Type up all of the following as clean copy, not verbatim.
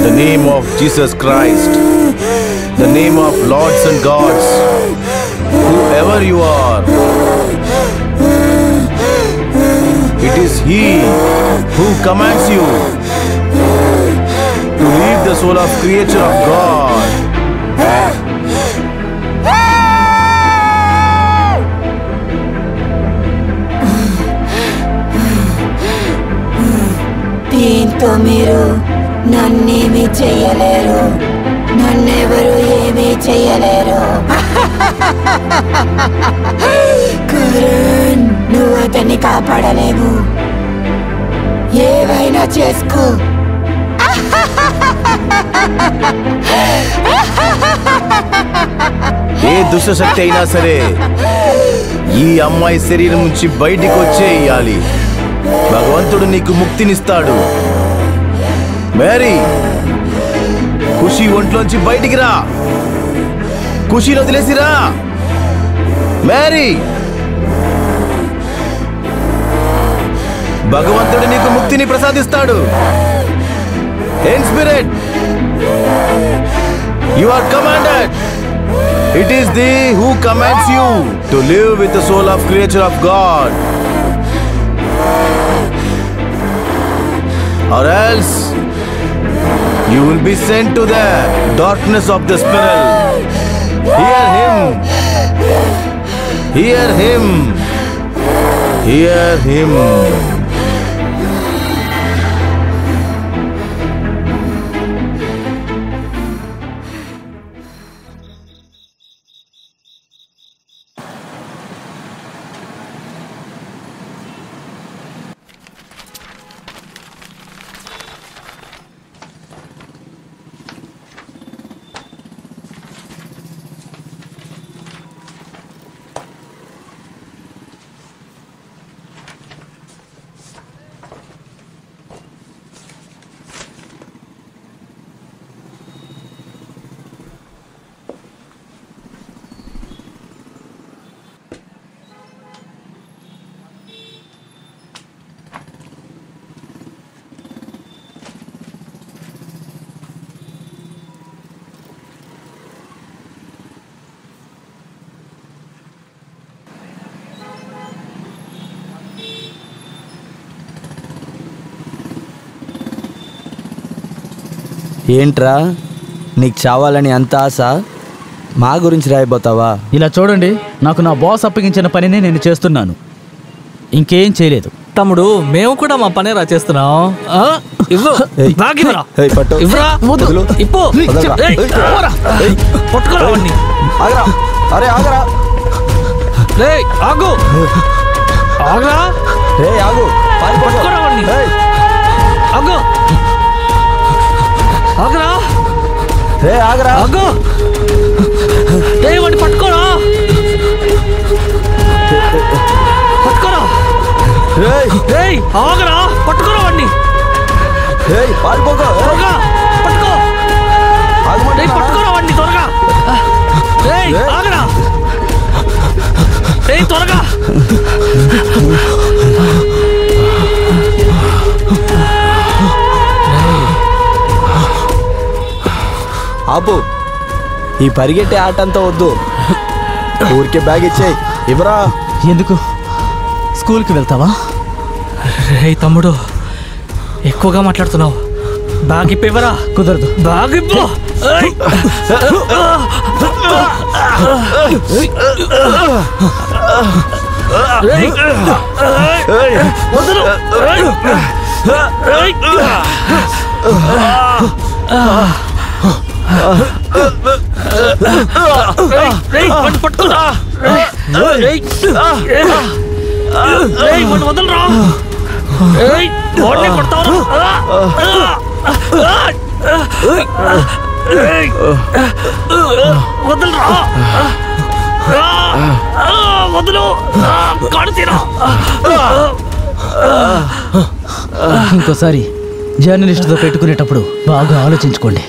The name of Jesus Christ, the name of lords and gods, whoever you are, it is He who commands you to leave the soul of creature of God. దీంతో మీరు నన్నేమీ చెయ్యలేరు, నన్నెవరు ఏమీ చెయ్యలేరు. కరణ్, నువ్వు అతన్ని కాపాడలేవు. ఏవైనా చేసుకో. ఏ దుష్టశక్తి అయినా సరే ఈ అమ్మాయి శరీరం నుంచి బయటికి వచ్చేయాలి. భగవంతుడు నీకు ముక్తినిస్తాడు. మేరీ, ఖుషి ఒంట్లోంచి బయటికి రా. ఖుషిని వదిలేసిరా. మేరీ, భగవంతుడు నీకు ముక్తిని ప్రసాదిస్తాడు. In spirit you are commanded. It is Thee who commands you to live with the soul of creature of God, or else you will be sent to the darkness of the spiral. Hear him. Hear him. Hear him. ఏంట్రా, నీకు చావాలని అంత ఆశ? మా గురించి రాయిపోతావా? ఇలా చూడండి, నాకు నా boss అప్పగించిన పనిని నేను చేస్తున్నాను, ఇంకేం చేయలేదు. తమ్ముడు, మేము కూడా మా పని చేస్తున్నాం. పట్టుకోరా. ఆగరా, పట్టుకోరా వాడిని. పట్టుకోరా వాడిని త్వరగా. ఆగరా, త్వరగా. ఆపు, ఈ పరిగెట్టే ఆట అంతా వద్దు. ఊరికే బ్యాగ్ ఇచ్చేయి. ఇవ్వరా. ఎందుకు? స్కూల్కి వెళ్తావా? రే తమ్ముడు, ఎక్కువగా మాట్లాడుతున్నావు. బ్యాగ్ ఇప్పేవరా. కుదరదు. బ్యాగ్ ఇప్పు. వదలు. పట్టుకురా. వదలరా. కొడతావు. వదలరా. వదలు. కాడుతీరా. ఇంకోసారి జర్నలిస్టుతో పెట్టుకునేటప్పుడు బాగా ఆలోచించుకోండి.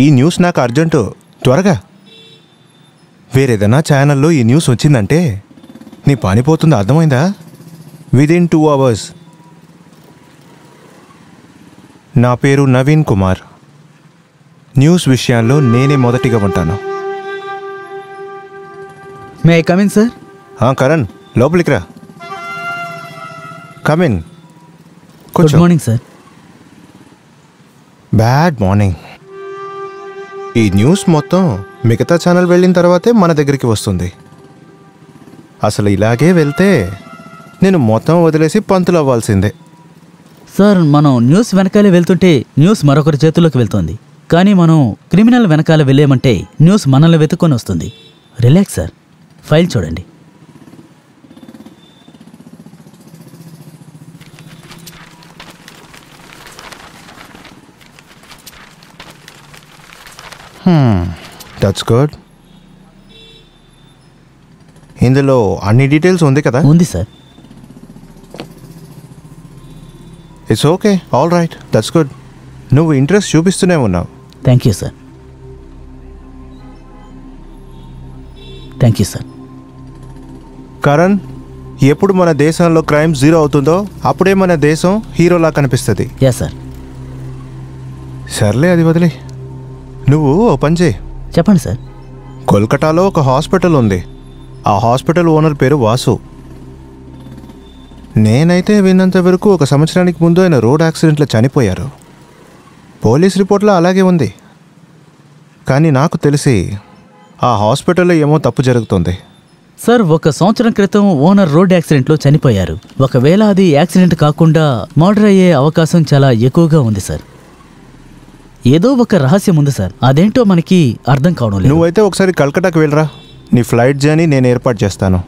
ఈ న్యూస్ నాకు అర్జెంటు, త్వరగా. వేరేదన్నా ఛానల్లో ఈ న్యూస్ వచ్చిందంటే నీ పని పోతుందో అర్థమైందా? Within 2 hours. నా పేరు నవీన్ కుమార్. న్యూస్ విషయాల్లో నేనే మొదటిగా ఉంటాను. May I come in sir? Karan, లోపలికి రా. Come in. Good morning sir. Bad morning. ఈ న్యూస్ మొత్తం మిగతా ఛానల్ వెళ్ళిన తర్వాతే మన దగ్గరికి వస్తుంది. అసలు ఇలాగే వెళ్తే నేను మొత్తం వదిలేసి పంతులు అవ్వాల్సిందే. సార్, మనం న్యూస్ వెనకాలే వెళ్తుంటే న్యూస్ మరొకరి చేతుల్లోకి వెళ్తుంది. కానీ మనం క్రిమినల్ వెనకాల వెళ్ళేమంటే న్యూస్ మనల్ని వెతుక్కొని వస్తుంది. రిలాక్స్ సార్, ఫైల్ చూడండి. That's good. ఇందులో అన్ని డీటెయిల్స్ ఉంది కదా? ఉంది సార్. It's okay, all right, that's good. నువ్వు ఇంట్రెస్ట్ చూపిస్తూనే ఉన్నావు. Thank you sir. Thank you sir. Karan, ఎప్పుడు మన దేశంలో క్రైమ్ 0 అవుతుందో అప్పుడే మన దేశం హీరోలా కనిపిస్తుంది. Yeah sir. సర్లే, అది వదిలే. నువ్వు ఓ పని చేయి. చెప్పండి సార్. కోల్కతాలో ఒక హాస్పిటల్ ఉంది. ఆ హాస్పిటల్ ఓనర్ పేరు వాసు. నేనైతే విన్నంత వరకు 1 సంవత్సరానికి ముందు ఆయన రోడ్ యాక్సిడెంట్లో చనిపోయారు. పోలీస్ రిపోర్ట్లో అలాగే ఉంది. కానీ నాకు తెలిసి ఆ హాస్పిటల్లో ఏమో తప్పు జరుగుతుంది. సార్, 1 సంవత్సరం క్రితం ఓనర్ రోడ్ యాక్సిడెంట్లో చనిపోయారు. ఒకవేళ అది యాక్సిడెంట్ కాకుండా మర్డర్ అయ్యే అవకాశం చాలా ఎక్కువగా ఉంది సార్. ఏదో ఒక రహస్యం ఉంది సార్, అదేంటో మనకి అర్థం కావడం లేదు. నువ్వైతే ఒకసారి కల్కటాకి వెళ్ళరా. నీ ఫ్లైట్ జర్నీ నేను ఏర్పాటు చేస్తాను.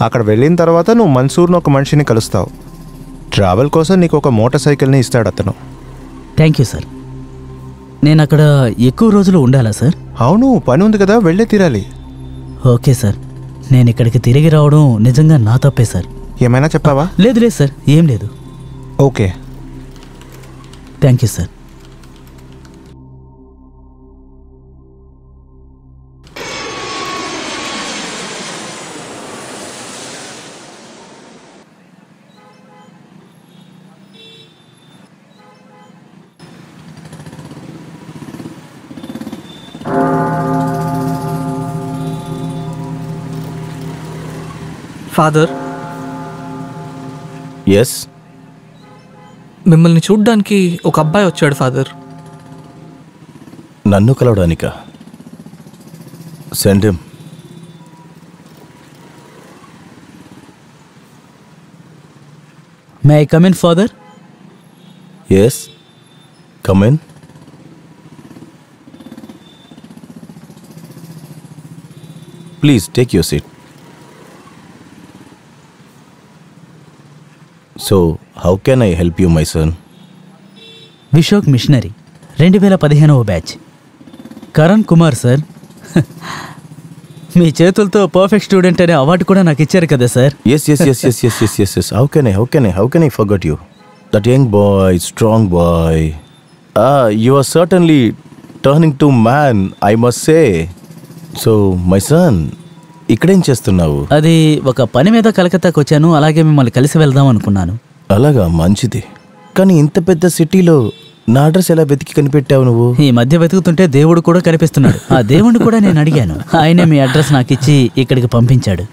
అక్కడ వెళ్ళిన తర్వాత నువ్వు మన్సూర్ను ఒక మనిషిని కలుస్తావు. ట్రావెల్ కోసం నీకు ఒక మోటార్ సైకిల్ని ఇస్తాడు అతను. Thank you sir. నేను అక్కడ ఎక్కువ రోజులు ఉండాలా సార్? అవును, పని ఉంది కదా, వెళ్ళే తీరాలి. Okay sir. నేను ఇక్కడికి తిరిగి రావడం నిజంగా నా తప్పే సార్. ఏమైనా చెప్పావా? లేదు లేదు సార్, ఏం లేదు. Okay, thank you sir. Father, yes, మిమ్మల్ని చూడ్డానికి ఒక అబ్బాయి వచ్చాడు ఫాదర్. నన్ను కలవడానికా? Send him. May I come in father? Yes, come in. Please take your seat. So how can I help you my son? Vishok missionary, 2015వ బ్యాచ్. కరణ్ కుమార్ సార్. మీ చేతులతో పర్ఫెక్ట్ స్టూడెంట్ అనే అవార్డు కూడా నాకు ఇచ్చారు కదా sir. Yes. How can I forget you? That young boy, strong boy. You are certainly turning to man, I must say. So, my son, ఇక్కడేం చేస్తున్నావు? అది ఒక పని మీద కలకత్తాకు వచ్చాను. అలాగే మిమ్మల్ని కలిసి వెళ్దాం అనుకున్నాను. అలాగా, మంచిది. కానీ ఇంత పెద్ద సిటీలో నా అడ్రస్ ఎలా వెతికి కనిపెట్టావు నువ్వు? ఈ మధ్య వెతుకుతుంటే దేవుడు కూడా కనిపిస్తున్నాడు. ఆ దేవుడిని కూడా నేను అడిగాను. ఆయనే మీ అడ్రస్ నాకు ఇచ్చి ఇక్కడికి పంపించాడు.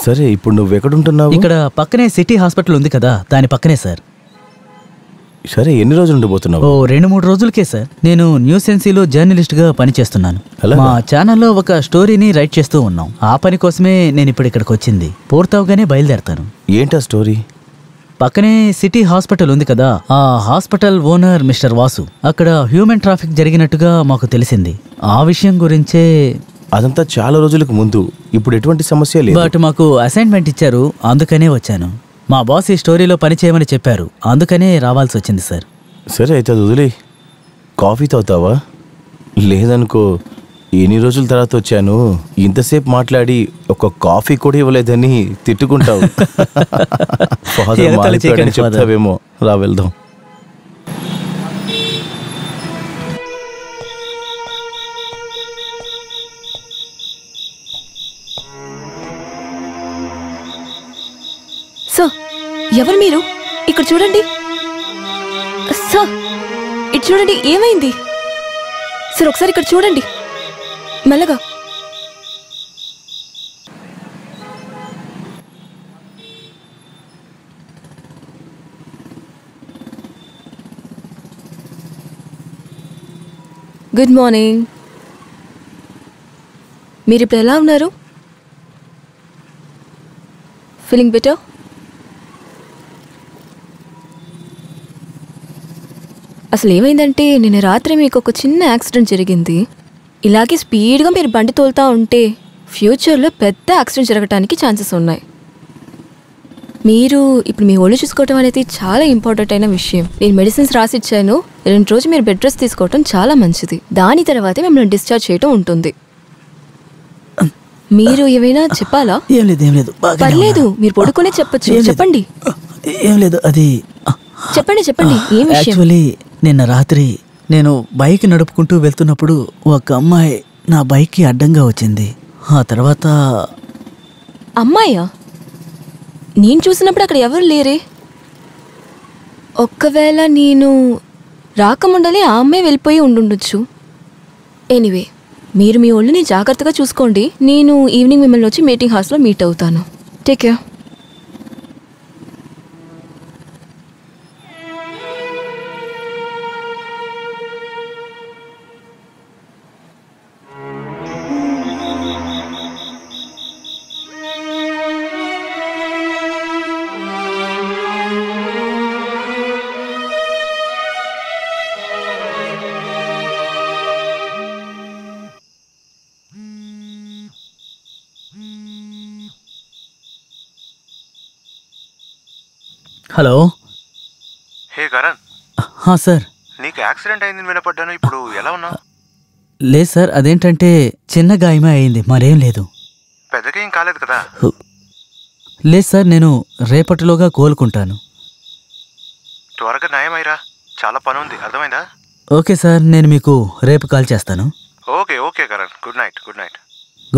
సరే, ఇప్పుడు నువ్వు ఎక్కడుంటున్నావు? ఇక్కడ పక్కనే సిటీ హాస్పిటల్ ఉంది కదా, దాని పక్కనే సార్. సరే, ఎన్ని రోజులు ఉండిపోతున్నావు? 2-3 రోజులకే సార్. నేను న్యూస్ ఎన్సీలో జర్నలిస్ట్గా పనిచేస్తున్నాను. మా ఛానల్లో ఒక స్టోరీని రైట్ చేస్తూ ఉన్నాం. ఆ పని కోసమే నేను ఇప్పుడు ఇక్కడికి వచ్చింది. పూర్తవగానే బయలుదేరతాను. ఏంటా స్టోరీ? పక్కనే సిటీ హాస్పిటల్ ఉంది కదా, ఆ హాస్పిటల్ ఓనర్ మిస్టర్ వాసు అక్కడ హ్యూమన్ ట్రాఫిక్ జరిగినట్టుగా మాకు తెలిసింది. ఆ విషయం గురించే. అదంతా చాలా రోజులకు ముందు. ఇప్పుడు ఎటువంటి సమస్య లేదు. బట్ మాకు అసైన్మెంట్ ఇచ్చారు, అందుకనే వచ్చాను. మా బాస్ ఈ స్టోరీలో పని చేయమని చెప్పారు, అందుకనే రావాల్సి వచ్చింది సార్. సరే, అయితే అది వదిలే. కాఫీ తాగుతావా? లేదనుకో, ఎన్ని రోజుల తర్వాత వచ్చాను, ఇంతసేపు మాట్లాడి ఒక కాఫీ కూడా ఇవ్వలేదని తిట్టుకుంటావు. ఫాదర్ మాట్లాడని చెప్తావేమో. రా వెళ్దాం. ఎవరు మీరు? ఇక్కడ చూడండి సార్, ఇటు చూడండి, ఏమైంది సార్? ఒకసారి ఇక్కడ చూడండి, మెల్లగా. Good morning. మీరు ఇప్పుడు ఎలా ఉన్నారు? Feeling better? అసలు ఏమైందంటే నిన్న రాత్రి మీకు ఒక చిన్న యాక్సిడెంట్ జరిగింది. ఇలాగే స్పీడ్గా మీరు బండి తోలుతూ ఉంటే ఫ్యూచర్లో పెద్ద యాక్సిడెంట్ జరగడానికి ఛాన్సెస్ ఉన్నాయి. మీరు ఇప్పుడు మీ ఒళ్ళు చూసుకోవటం అనేది చాలా ఇంపార్టెంట్ అయిన విషయం. నేను మెడిసిన్స్ రాసిచ్చాను. 2 రోజులు మీరు బెడ్ రెస్ట్ తీసుకోవటం చాలా మంచిది. దాని తర్వాతే మిమ్మల్ని డిశ్చార్జ్ చేయటం ఉంటుంది. మీరు ఏమైనా చెప్పాలా? ఏం లేదు, ఏం లేదు. పర్లేదు, మీరు పడుకునే చెప్పచ్చు. చెప్పండి. ఏం లేదు, అది చెప్పండి చెప్పండి, ఏం విషయం? యాక్చువల్లీ నిన్న రాత్రి నేను బైక్ నడుపుకుంటూ వెళ్తున్నప్పుడు ఒక అమ్మాయి నా బైక్కి అడ్డంగా వచ్చింది. ఆ తర్వాత అమ్మాయా? నేను చూసినప్పుడు అక్కడ ఎవరు లేరే. ఒక్కవేళ నేను రాకముండలే ఆ అమ్మాయి వెళ్ళిపోయి ఉండుండొచ్చు. ఎనీవే, మీరు మీ ఒళ్ళుని జాగ్రత్తగా చూసుకోండి. నేను ఈవినింగ్ మిమ్మల్ని వచ్చి మీటింగ్ హౌస్లో మీట్ అవుతాను. Take care. హలో. హే కరణ్, సార్. నీకు యాక్సిడెంట్ అయిందని వినపడ్డాను. ఇప్పుడు ఎలా ఉన్నావు? లేదు సార్, అదేంటంటే చిన్న గాయమే అయింది, మరేం లేదు. పెద్దగా ఏం కాలేదు కదా? లేదు సార్, నేను రేపటిలోగా కోలుకుంటాను. త్వరగా నయమైరా, చాలా పని ఉంది, అర్థమైందా? ఓకే సార్, నేను మీకు రేపు కాల్ చేస్తాను. Okay okay Karan, good night. Good night.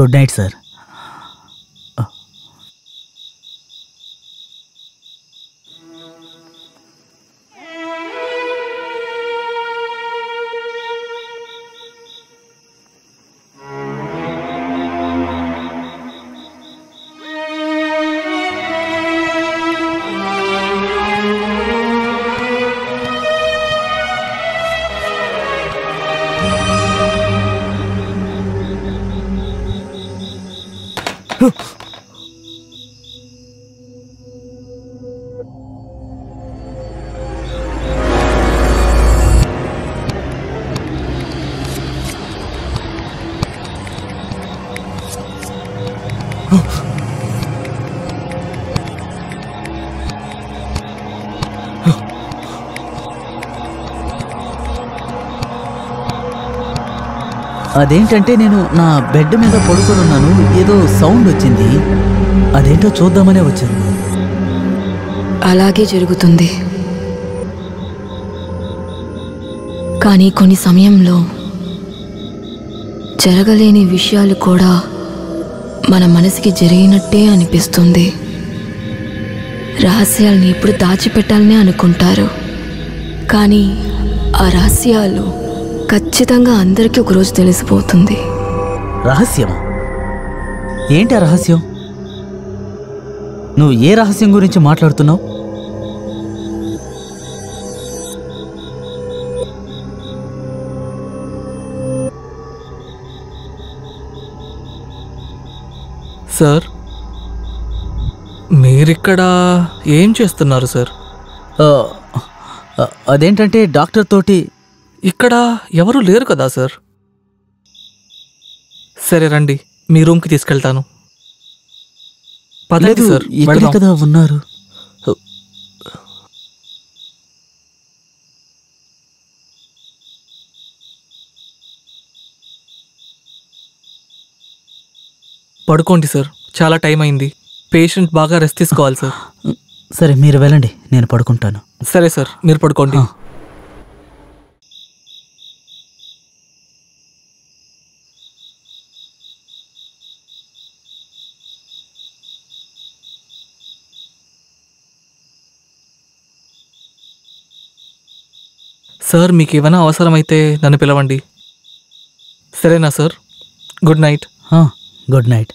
Good night sir. అదేంటంటే నేను నా బెడ్ మీద పడుకొని ఉన్నాను, ఏదో సౌండ్ వచ్చింది, అదేంటో చూద్దామనే వచ్చాను. అలాగే జరుగుతుంది. కానీ కొన్ని సమయంలో జరగలేని విషయాలు కూడా మన మనసుకి జరిగినట్టే అనిపిస్తుంది. రహస్యాల్ని ఇప్పుడు దాచిపెట్టాలనే అనుకుంటారు, కానీ ఆ రహస్యాలు ఖచ్చితంగా అందరికీ ఒకరోజు తెలిసిపోతుంది. రహస్యమా? ఏంటి ఆ రహస్యం? నువ్వు ఏ రహస్యం గురించి మాట్లాడుతున్నావు? సార్, మీరిక్కడ ఏం చేస్తున్నారు సార్? అదేంటంటే డాక్టర్ తోటి. ఇక్కడ ఎవరు లేరు కదా సార్? సరే రండి, మీ రూమ్కి తీసుకెళ్తాను. పదండి సార్, ఇక్కడ వెళ్దాం. కదా ఉన్నారు. పడుకోండి సార్, చాలా టైం అయింది. పేషెంట్ బాగా రెస్ట్ తీసుకోవాలి సార్. సరే, మీరు వెళ్ళండి, నేను పడుకుంటాను. సరే సార్, మీరు పడుకోండి. సార్ మీకు ఏమైనా అవసరమైతే నన్ను పిలవండి. సరేనా sir? Good night. Good night.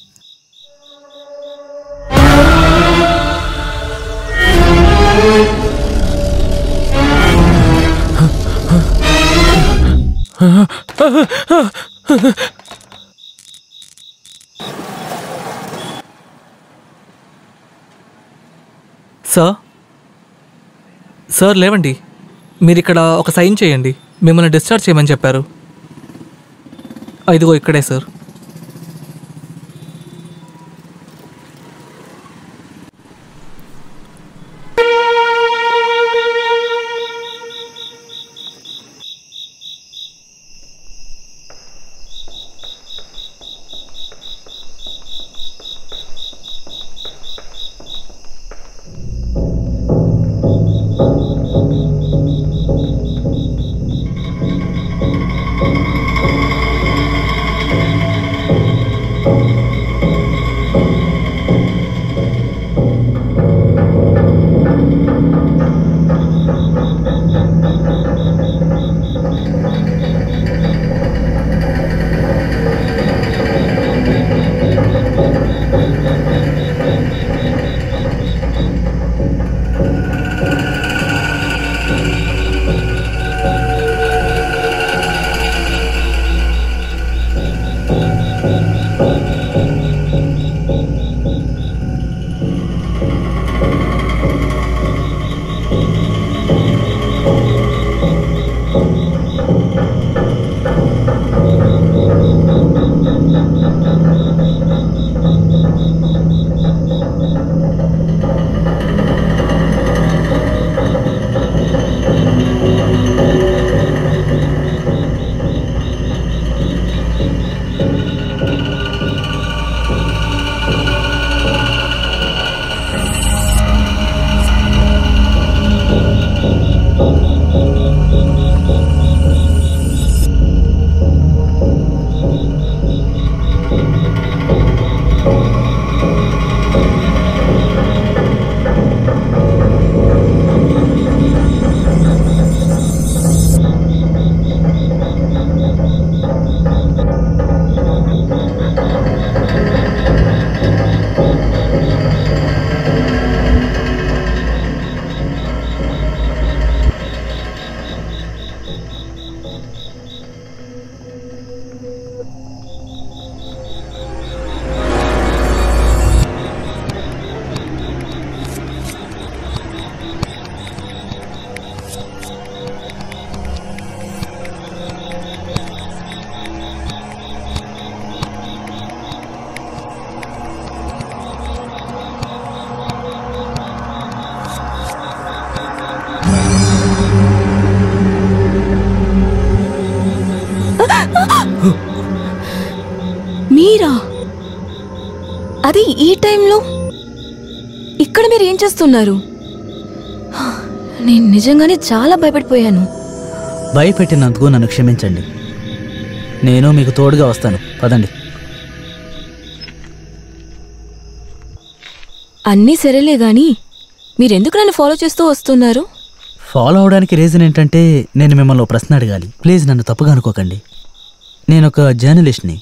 Sir లేవండి. మీరు ఇక్కడ ఒక సైన్ చేయండి. మిమ్మల్ని డిశ్చార్జ్ చేయమని చెప్పారు. ఇదిగో ఇక్కడే సార్. మీరా? అది ఈ టైంలో ఇక్కడ మీరు ఏం చేస్తున్నారు? నేను నిజంగానే చాలా భయపడిపోయాను. భయపెట్టినందుకు నన్ను క్షమించండి. నేను మీకు తోడుగా వస్తాను. పదండి. అన్నీ సరేలే గాని మీరెందుకు నన్ను ఫాలో చేస్తూ వస్తున్నారు? ఫాలో అవడానికి రీజన్ ఏంటంటే నేను మిమ్మల్ని ప్రశ్న అడగాలి. ప్లీజ్ నన్ను తప్పుగా అనుకోకండి. నేను ఒక జర్నలిస్ట్ని.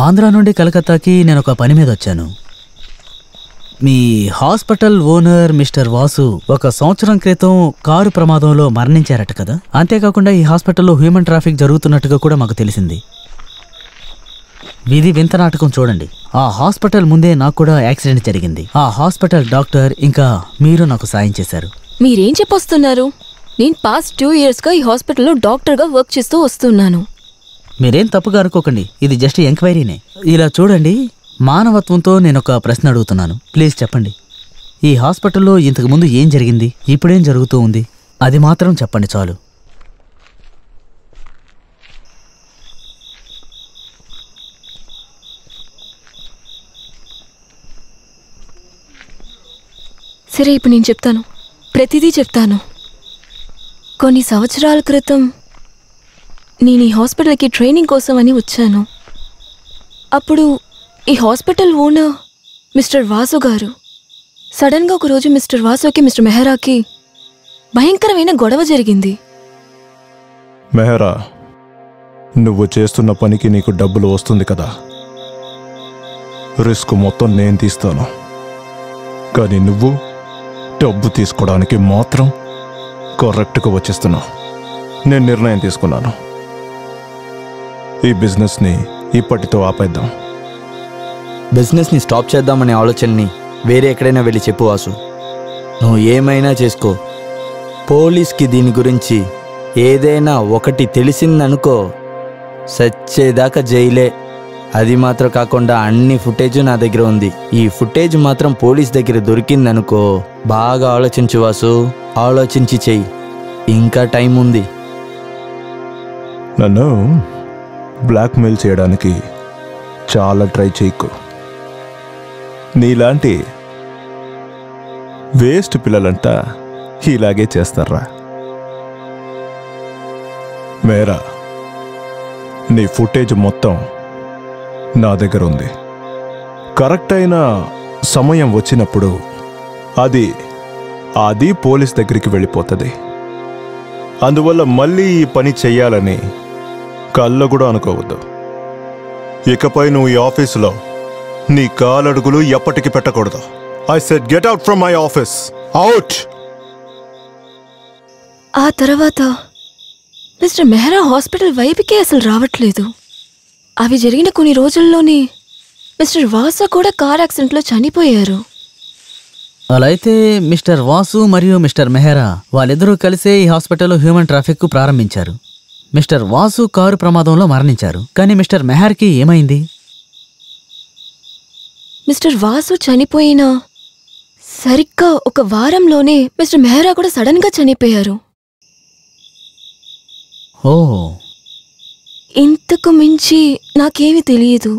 ఆంధ్ర నుండి కలకత్తాకి నేను ఒక పని మీద వచ్చాను. మీ హాస్పిటల్ ఓనర్ మిస్టర్ వాసు 1 సంవత్సరం క్రితం కారు ప్రమాదంలో మరణించారట కదా. అంతేకాకుండా ఈ హాస్పిటల్లో హ్యూమన్ ట్రాఫిక్ జరుగుతున్నట్టుగా కూడా మాకు తెలిసింది. విధి వింత నాటకం చూడండి. ఆ హాస్పిటల్ ముందే నాకు కూడా యాక్సిడెంట్ జరిగింది. ఆ హాస్పిటల్ డాక్టర్ ఇంకా మీరు నాకు సాయం చేశారు. మీరేం చెప్పొస్తున్నారు? నేను పాస్ట్ 2 yearsగా ఈ హాస్పిటల్లో డాక్టర్గా వర్క్ చేస్తూ వస్తున్నాను. మీరేం తప్పుగా అనుకోకండి. ఇది జస్ట్ ఎంక్వైరీనే. ఇలా చూడండి, మానవత్వంతో నేను ఒక ప్రశ్న అడుగుతున్నాను. ప్లీజ్ చెప్పండి. ఈ హాస్పిటల్లో ఇంతకుముందు ఏం జరిగింది, ఇప్పుడేం జరుగుతూ ఉంది, అది మాత్రం చెప్పండి చాలు. సరే, ఇప్పుడు నేను చెప్తాను. ప్రతిదీ చెప్తాను. కొన్ని సంవత్సరాల క్రితం నేను ఈ హాస్పిటల్కి ట్రైనింగ్ కోసం అని వచ్చాను. అప్పుడు ఈ హాస్పిటల్ ఓనర్ మిస్టర్ వాసు గారు సడన్గా ఒకరోజు మిస్టర్ వాసుకి మిస్టర్ మెహరాకి భయంకరమైన గొడవ జరిగింది. మెహరా, నువ్వు చేస్తున్న పనికి నీకు డబ్బులు వస్తుంది కదా, రిస్క్ మొత్తం నేను తీస్తాను. కానీ నువ్వు డబ్బు తీసుకోవడానికి మాత్రం కరెక్ట్గా వచ్చేస్తున్నావు. నేను నిర్ణయం తీసుకున్నాను. ఈ బిజినెస్ని ఇప్పటితో ఆపేద్దాం. బిజినెస్ని స్టాప్ చేద్దామనే ఆలోచనని వేరే ఎక్కడైనా వెళ్ళి చెప్పు వాసు. నువ్వు ఏమైనా చేసుకో, పోలీస్కి దీని గురించి ఏదైనా ఒకటి తెలిసిందనుకో సచ్చేదాకా జైలే. అది మాత్రం కాకుండా అన్ని ఫుటేజ్ నా దగ్గర ఉంది. ఈ ఫుటేజ్ మాత్రం పోలీస్ దగ్గర దొరికిందనుకో బాగా ఆలోచించు వాసు, ఆలోచించి చెయ్యి. ఇంకా టైం ఉంది. నన్ను బ్లాక్మెయిల్ చేయడానికి చాలా ట్రై చేయకు. నీలాంటి వేస్ట్ పిల్లలంతా ఇలాగే చేస్తారా? మేరా, నీ ఫుటేజ్ మొత్తం నా దగ్గర ఉంది. కరెక్ట్ అయిన సమయం వచ్చినప్పుడు అది పోలీస్ దగ్గరికి వెళ్ళిపోతుంది. అందువల్ల మళ్ళీ ఈ పని చెయ్యాలని కళ్ళ కూడా అనుకోవద్దు. ఇకపై నువ్వు ఈ ఆఫీసులో నీ కాలడుగులు ఎప్పటికీ పెట్టకూడదు. I said get out from my office. Out. ఆ తర్వాత మిస్టర్ మెహ్రా హాస్పిటల్ వైపుకే అసలు రావట్లేదు. అవి జరిగిన కొన్ని రోజుల్లోనే మిస్టర్ వాసు కూడా కార్ యాక్సిడెంట్లో చనిపోయారు. అలా అయితే మిస్టర్ వాసు మరియు మిస్టర్ మెహ్రా వాళ్ళిద్దరూ కలిసే ఈ హాస్పిటల్లో హ్యూమన్ ట్రాఫిక్ ప్రారంభించారు. మిస్టర్ వాసు కారు ప్రమాదంలో మరణించారు. కానీ మిస్టర్ మెహర్కి ఏమైంది? మిస్టర్ వాసు చనిపోయిన సరిగ్గా ఒక వారంలోనే మిస్టర్ మెహ్రా కూడా సడన్ గా చనిపోయారు. ఓ, ఇంతకు మించి నాకేమీ తెలియదు.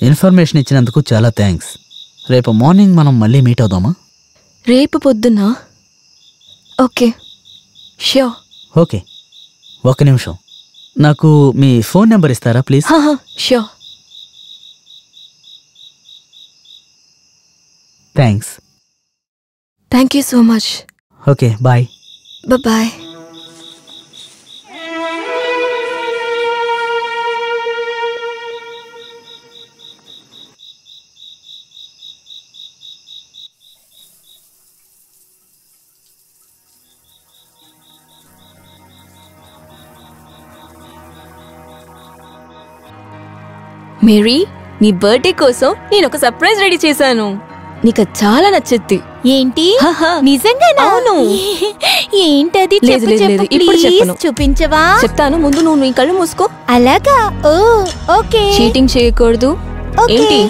ఇన్ఫర్మేషన్ ఇచ్చినందుకు చాలా థ్యాంక్స్. రేపు మార్నింగ్ మనం మళ్ళీ మీట్ అవుదామా? రేపు పొద్దున్న? Okay, sure. ఓకే, ఒక్క నిమిషం. నాకు మీ ఫోన్ నెంబర్ ఇస్తారా please? Sure. Thanks. Thank you so much. Okay, bye. Bye. Mary, నీ బర్త్డే కోసం నేను ఒక సర్ప్రైజ్ రెడీ చేశాను. నీకు చాలా నచ్చుద్ది. ఏంటి? హహ. నిజంగానా? అవును. ఏంటది? లేదు, లేదు, లేదు, ఇప్పుడు చెప్పను. చూపించవా? చెప్తాను, ముందు నువ్వు నీ కళ్ళు మూసుకో. అలాగా? ఓ, ఓకే. చీటింగ్ చేయకూడదు. ఓకే. ఏంటి,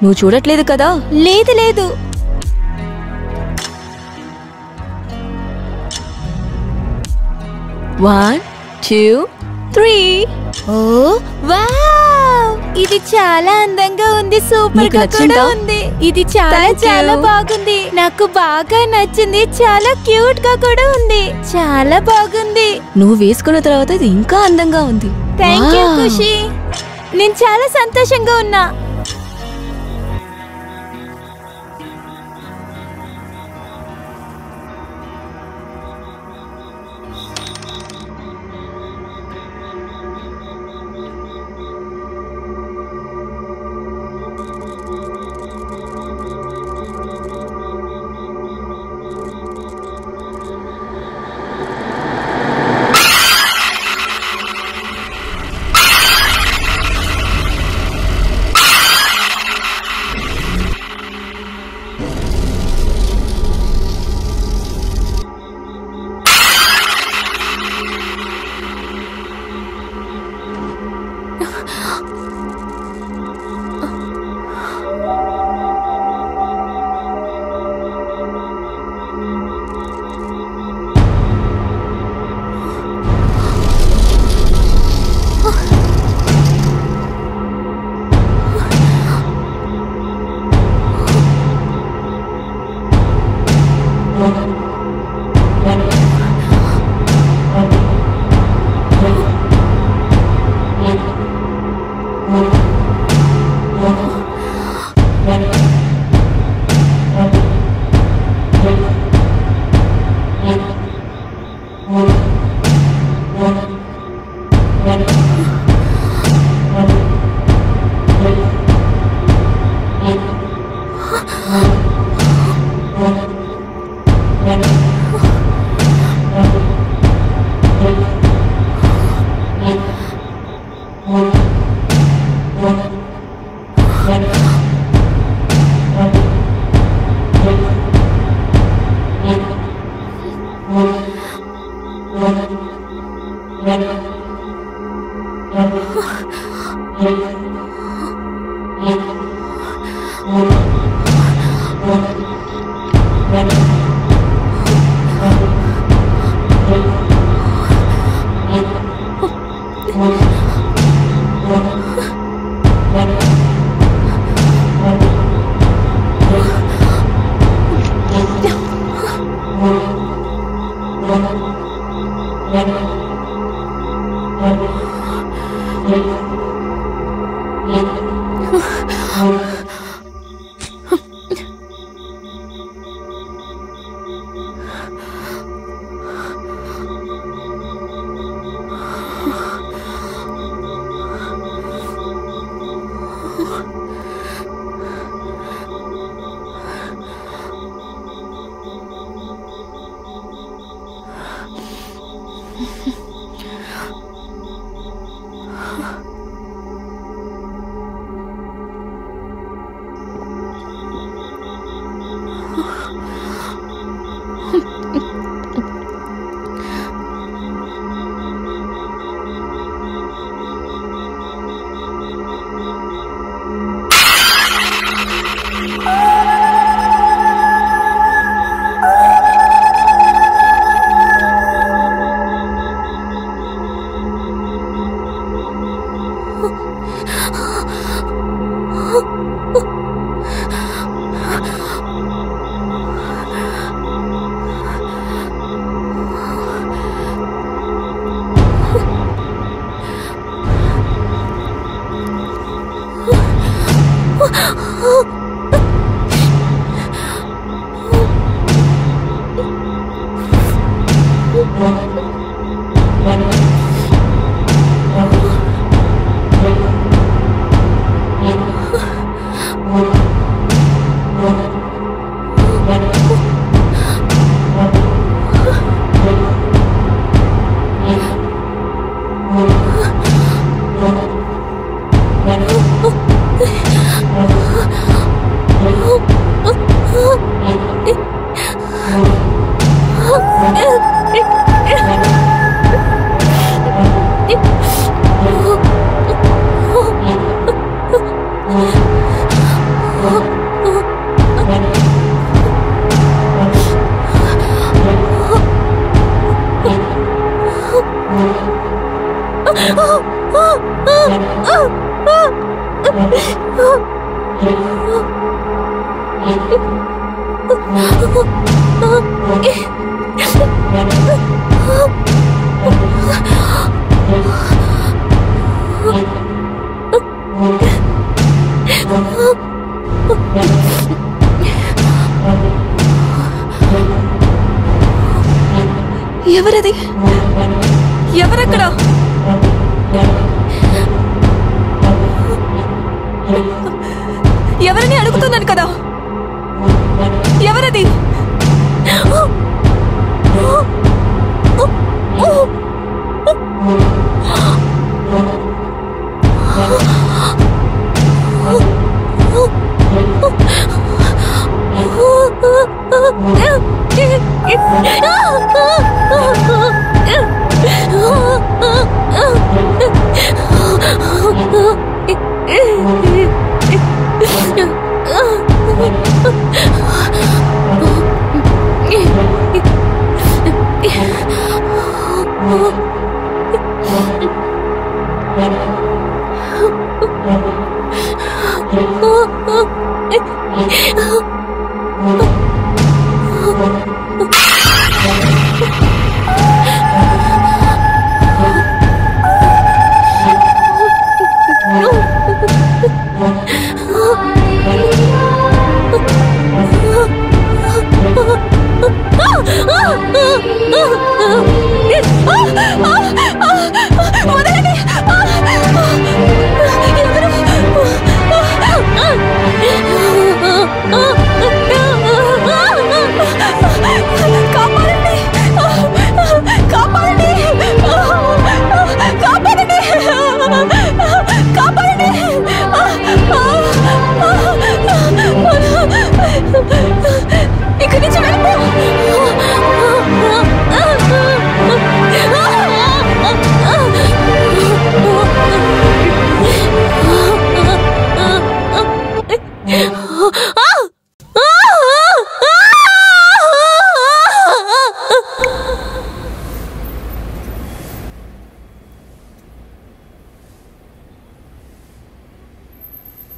నువ్వు చూడట్లేదు కదా? లేదు లేదు. One, two, three. Oh wow, ఇది చాలా అందంగా ఉంది. సూపర్ నీకు గా నచ్చిందా? కూడా ఉంది. ఇది చాలా Thank you. చాలా బాగుంది. నాకు బాగా నచ్చింది. చాలా క్యూట్ గా కూడా ఉంది. చాలా బాగుంది. నువ్వు వేసుకున్న తర్వాత ఇది ఇంకా అందంగా ఉంది. Thank you Wow. ఖుషి. నేను చాలా సంతోషంగా ఉన్నా. ఎవరది? ఎవరక్కడ? ఎవరని అడుగుతున్నాను కదా. ఎవరది? ఎవరు?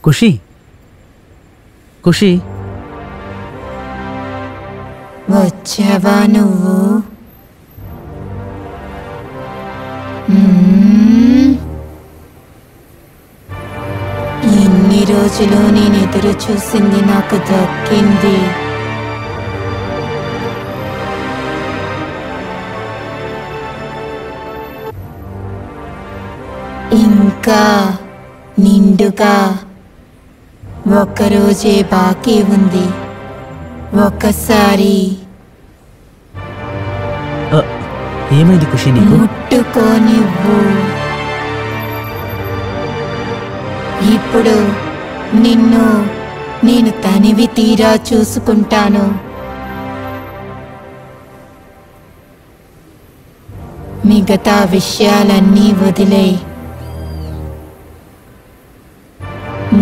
ఖుషి ఖుషి వచ్చావా నువ్వు? ఇన్ని రోజులు నేను ఎదురు చూసింది నాకు దక్కింది. ఇంకా నిండుగా ఒక్కరోజే బాకీ ఉంది. ఒక్కసారి ఏమైంది ఖుషి నీకు? ముట్టుకోనివ్వు. ఇప్పుడు నిన్ను నేను తనివి తీరా చూసుకుంటాను. మిగతా విషయాలన్నీ వదిలేయ్.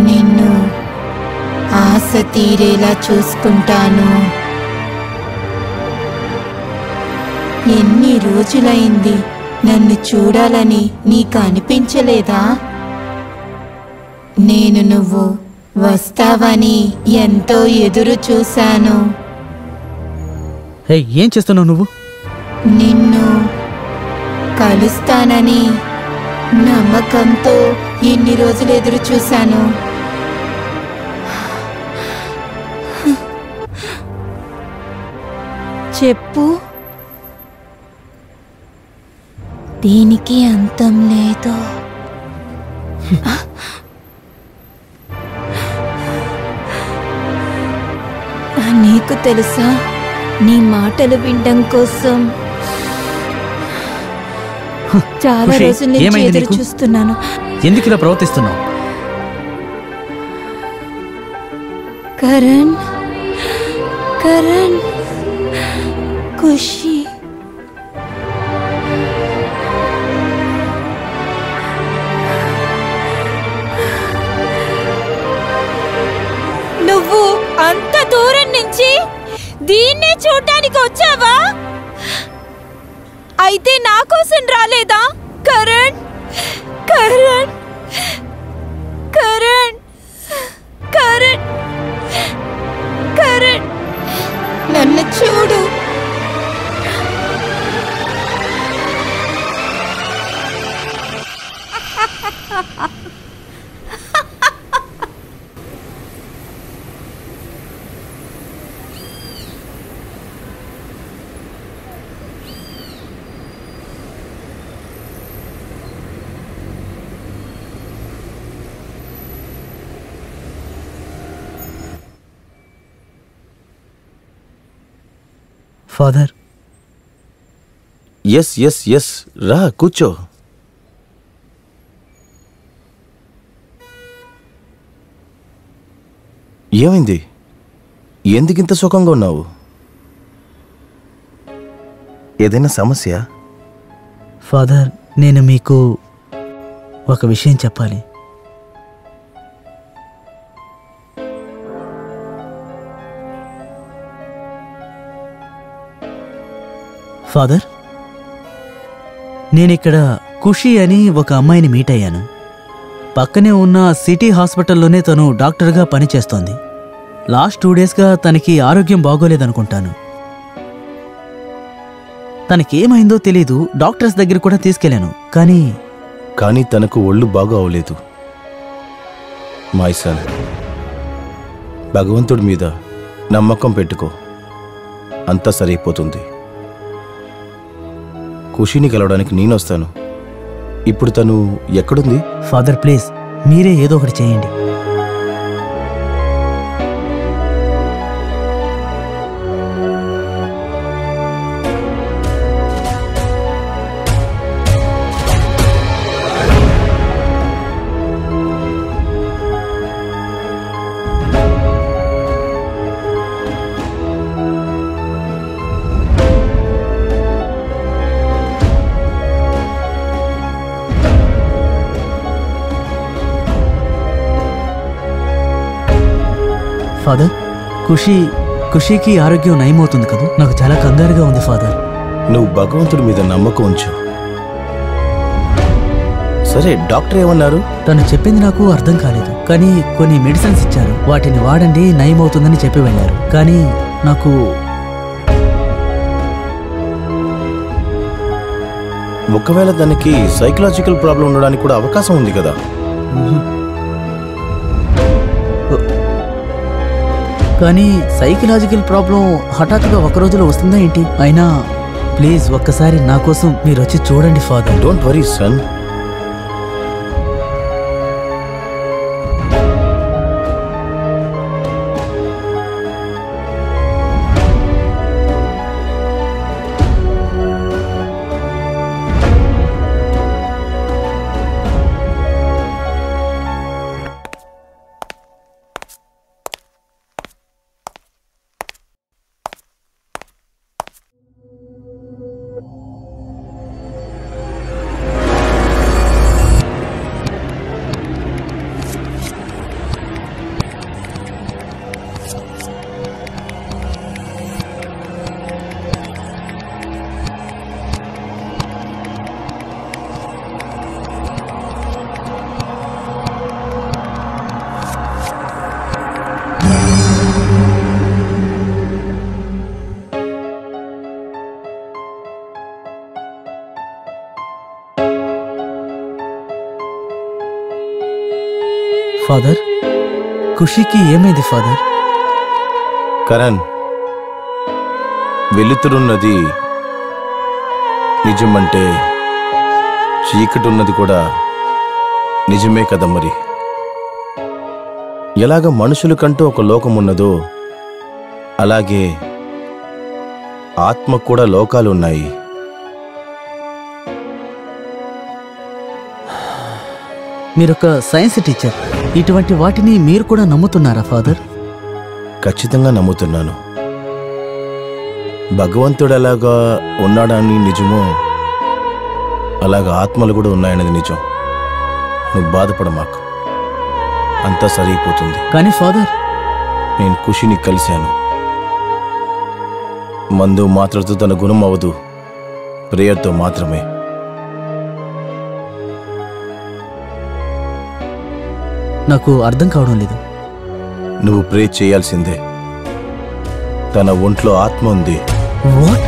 నిన్ను ఆశ తీరేలా చూసుకుంటాను. ఎన్ని రోజులైంది నన్ను చూడాలని నీకు అనిపించలేదా? నేను నువ్వు వస్తావని ఎంతో ఎదురు చూశాను. హే, ఏం చేస్తున్నావు నువ్వు? నిన్ను కలుస్తానని నమ్మకంతో ఇన్ని రోజులు ఎదురు చూశాను. చెప్పు. దీనికి అంతం లేదు. నీకు తెలుసా, నీ మాటలు వినడం కోసం చాలా ఖుషి, రోజుల నుంచి ఏమైంది ఎదురు నీకు? చూస్తున్నాను. ఎందుకు ఇలా ప్రవర్తిస్తున్నావు? కరణ్, కరణ్, ఖుషి. నువ్వు అంత దూరం నుంచి దీన్నే చూడటానికి వచ్చావా? అయితే నా కోసం రాలేదా? కరణ్, కరణ్, కరణ్, కరణ్, కరణ్, నన్ను చూడు. ఫాదర్, ఎస్ ఎస్ ఎస్, రా కూర్చో. ఏమైంది? ఎందుకింత సుఖంగా ఉన్నావు? ఏదైనా సమస్య? ఫాదర్, నేను మీకు ఒక విషయం చెప్పాలి. ఫాదర్, నేనిక్కడ ఖుషి అని ఒక అమ్మాయిని మీట్ అయ్యాను. పక్కనే ఉన్న సిటీ హాస్పిటల్లోనే తను డాక్టర్గా పనిచేస్తోంది. లాస్ట్ 2 డేస్గా తనకి ఆరోగ్యం బాగోలేదనుకుంటాను. తనకేమైందో తెలీదు. డాక్టర్స్ దగ్గర కూడా తీసుకెళ్ళాను, కానీ తనకు ఒళ్ళు బాగా అవలేదు. మై సన్, భగవంతుడి మీద నమ్మకం పెట్టుకో, అంతా సరైపోతుంది. ఖుషిని కలవడానికి నేను వస్తాను. ఇప్పుడు తను ఎక్కడుంది? ఫాదర్ ప్లీజ్, మీరే ఏదో ఒకటి చేయండి. ఫాదర్, ఖుషీకి ఆరోగ్యం నయమవుతుంది కదా? నాకు చాలా కంగారుగా ఉంది ఫాదర్. నువ్వు భగవంతుడి మీద నమ్మకం ఉంచు, సరే డాక్టర్ ఏమన్నారు? తను చెప్పింది నాకు అర్థం కాలేదు, కానీ కొన్ని మెడిసిన్స్ ఇచ్చారు. వాటిని వాడండి, నయం అవుతుందని చెప్పి వెళ్ళారు. కానీ నాకు ఒకవేళ దానికి సైకలాజికల్ ప్రాబ్లం ఉండడానికి కూడా అవకాశం ఉంది కదా. కానీ సైకలాజికల్ ప్రాబ్లం హఠాత్తుగా ఒక రోజులో వస్తుందా ఏంటి? అయినా ప్లీజ్ ఒక్కసారి నా కోసం మీరు వచ్చి చూడండి father. Don't worry son. Father, ఖుషీకి ఏమైంది ఫాదర్? కరణ్, వెలుతురున్నది నిజమంటే చీకటి ఉన్నది కూడా నిజమే కదా. మరి ఎలాగ మనుషులకంటూ ఒక లోకం ఉన్నదో అలాగే ఆత్మకు కూడా లోకాలు ఉన్నాయి. మీరొక సైన్స్ టీచర్, ఇటువంటి వాటిని మీరు కూడా నమ్ముతున్నారా ఫాదర్? ఖచ్చితంగా నమ్ముతున్నాను. భగవంతుడు ఎలాగా ఉన్నాడని నిజమో అలాగా ఆత్మలు కూడా ఉన్నాయనేది నిజం. నువ్వు బాధపడమాకు, అంతా సరిగిపోతుంది. కానీ ఫాదర్, నేను ఖుషిని కలిశాను. మందు మాత్రతో తన గుణం అవ్వదు, ప్రేయర్తో మాత్రమే. నాకు అర్థం కావడం లేదు. నువ్వు ప్రే చేయాల్సిందే. తన ఒంట్లో ఆత్మ ఉంది. వాట్?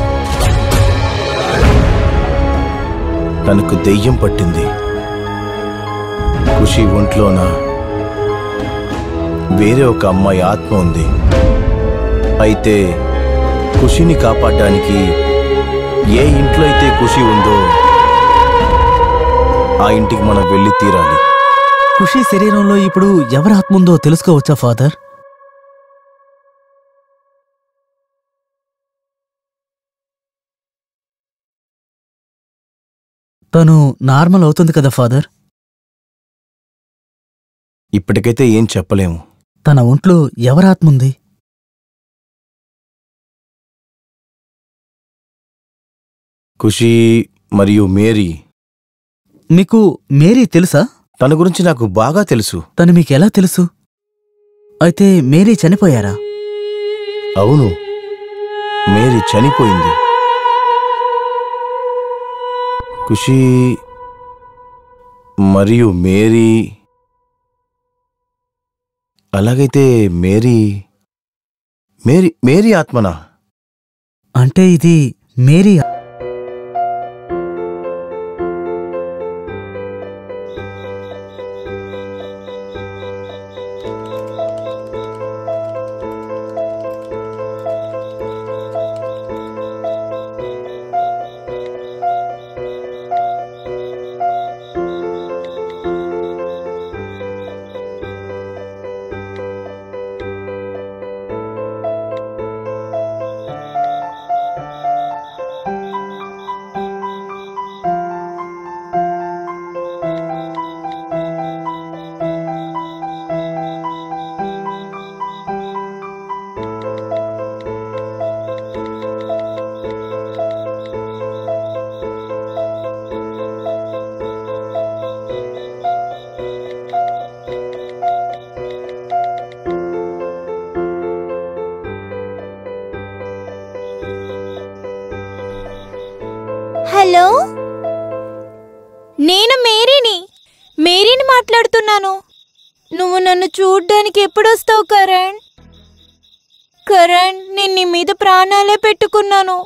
తనకు దెయ్యం పట్టింది. ఖుషి ఒంట్లోన వేరే ఒక అమ్మాయి ఆత్మ ఉంది. అయితే ఖుషిని కాపాడడానికి ఏ ఇంట్లో అయితే ఖుషి ఉందో ఆ ఇంటికి మనం వెళ్ళి తీరాలి. ఖుషి శరీరంలో ఇప్పుడు ఎవరి ఆత్మ ఉందో తెలుసుకోవచ్చా ఫాదర్? తను నార్మల్ అవుతుంది కదా ఫాదర్? ఇప్పటికైతే ఏం చెప్పలేము. తన ఒంట్లో ఎవరి ఆత్మ ఉంది? ఖుషి మరియు మేరీ. మీకు మేరీ తెలుసా? తన గురించి నాకు బాగా తెలుసు. తను మీకెలా తెలుసు? అయితే మేరీ చనిపోయారా? అవును, మేరీ చనిపోయింది. ఖుషి మరియు మేరీ. అలాగైతే మేరీ మేరీ మేరీ ఆత్మనా? అంటే ఇది మేరీ మాట్లాడుతున్నాను. నువ్వు నన్ను చూడ్డానికి ఎప్పుడొస్తావు కరణ్? కరణ్, నేను నీ మీద ప్రాణాలే పెట్టుకున్నాను.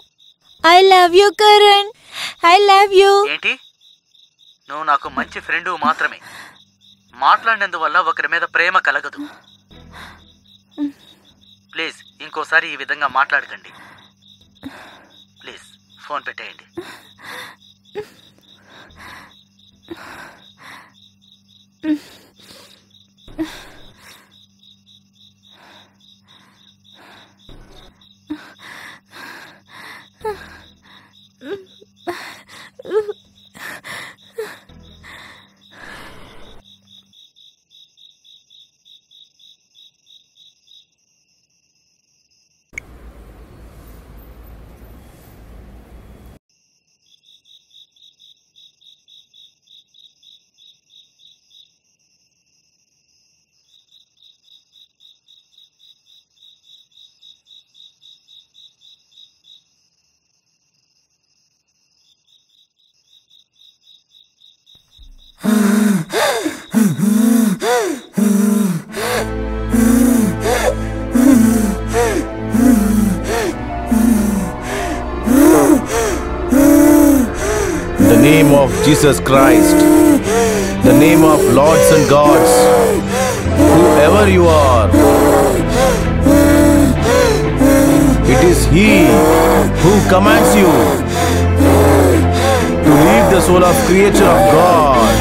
I love you Karan, I love you. ఏంటి? నువ్వు నాకు మంచి ఫ్రెండ్ మాత్రమే. మాట్లాడినందువల్ల ఒకరి మీద ప్రేమ కలగదు. ప్లీజ్ ఇంకోసారి ఈ విధంగా మాట్లాడకండి. ప్లీజ్ ఫోన్ పెట్టేయండి. The name of Jesus Christ, the name of lords and gods, whoever you are, it is He who commands you to leave the soul of creature of God.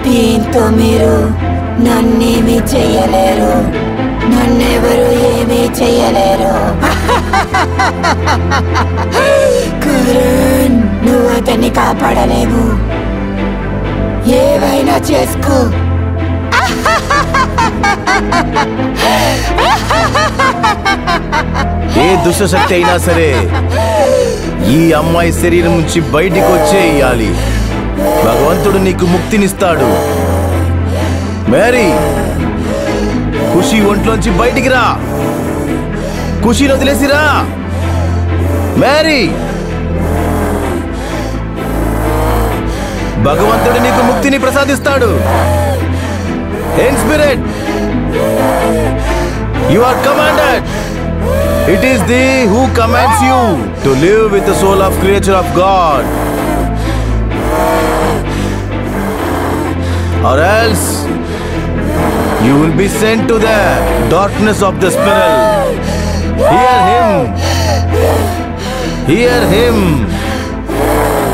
దీంతో మీరు నన్నేమీ చెయ్యలేరు, నన్నెవరు ఏమీ చెయ్యలేరు. కరణ్, నువ్వు అతన్ని కాపాడలేవు. ఏవైనా చేసుకో. ఏ దుష్టశక్తి అయినా సరే ఈ అమ్మాయి శరీరం నుంచి బయటికి వచ్చేయాలి. భగవంతుడు నీకు ముక్తినిస్తాడు. మేరీ, ఖుషి ఒంట్లోంచి బయటికి రా. ఖుషిని వదిలేసిరా. మేరీ, భగవంతుడు నీకు ముక్తిని ప్రసాదిస్తాడు. In spirit you are commanded. It is Thee who commands you to live with the soul of creature of God, or else you will be sent to the darkness of the spiral. Hear Him. Hear Him.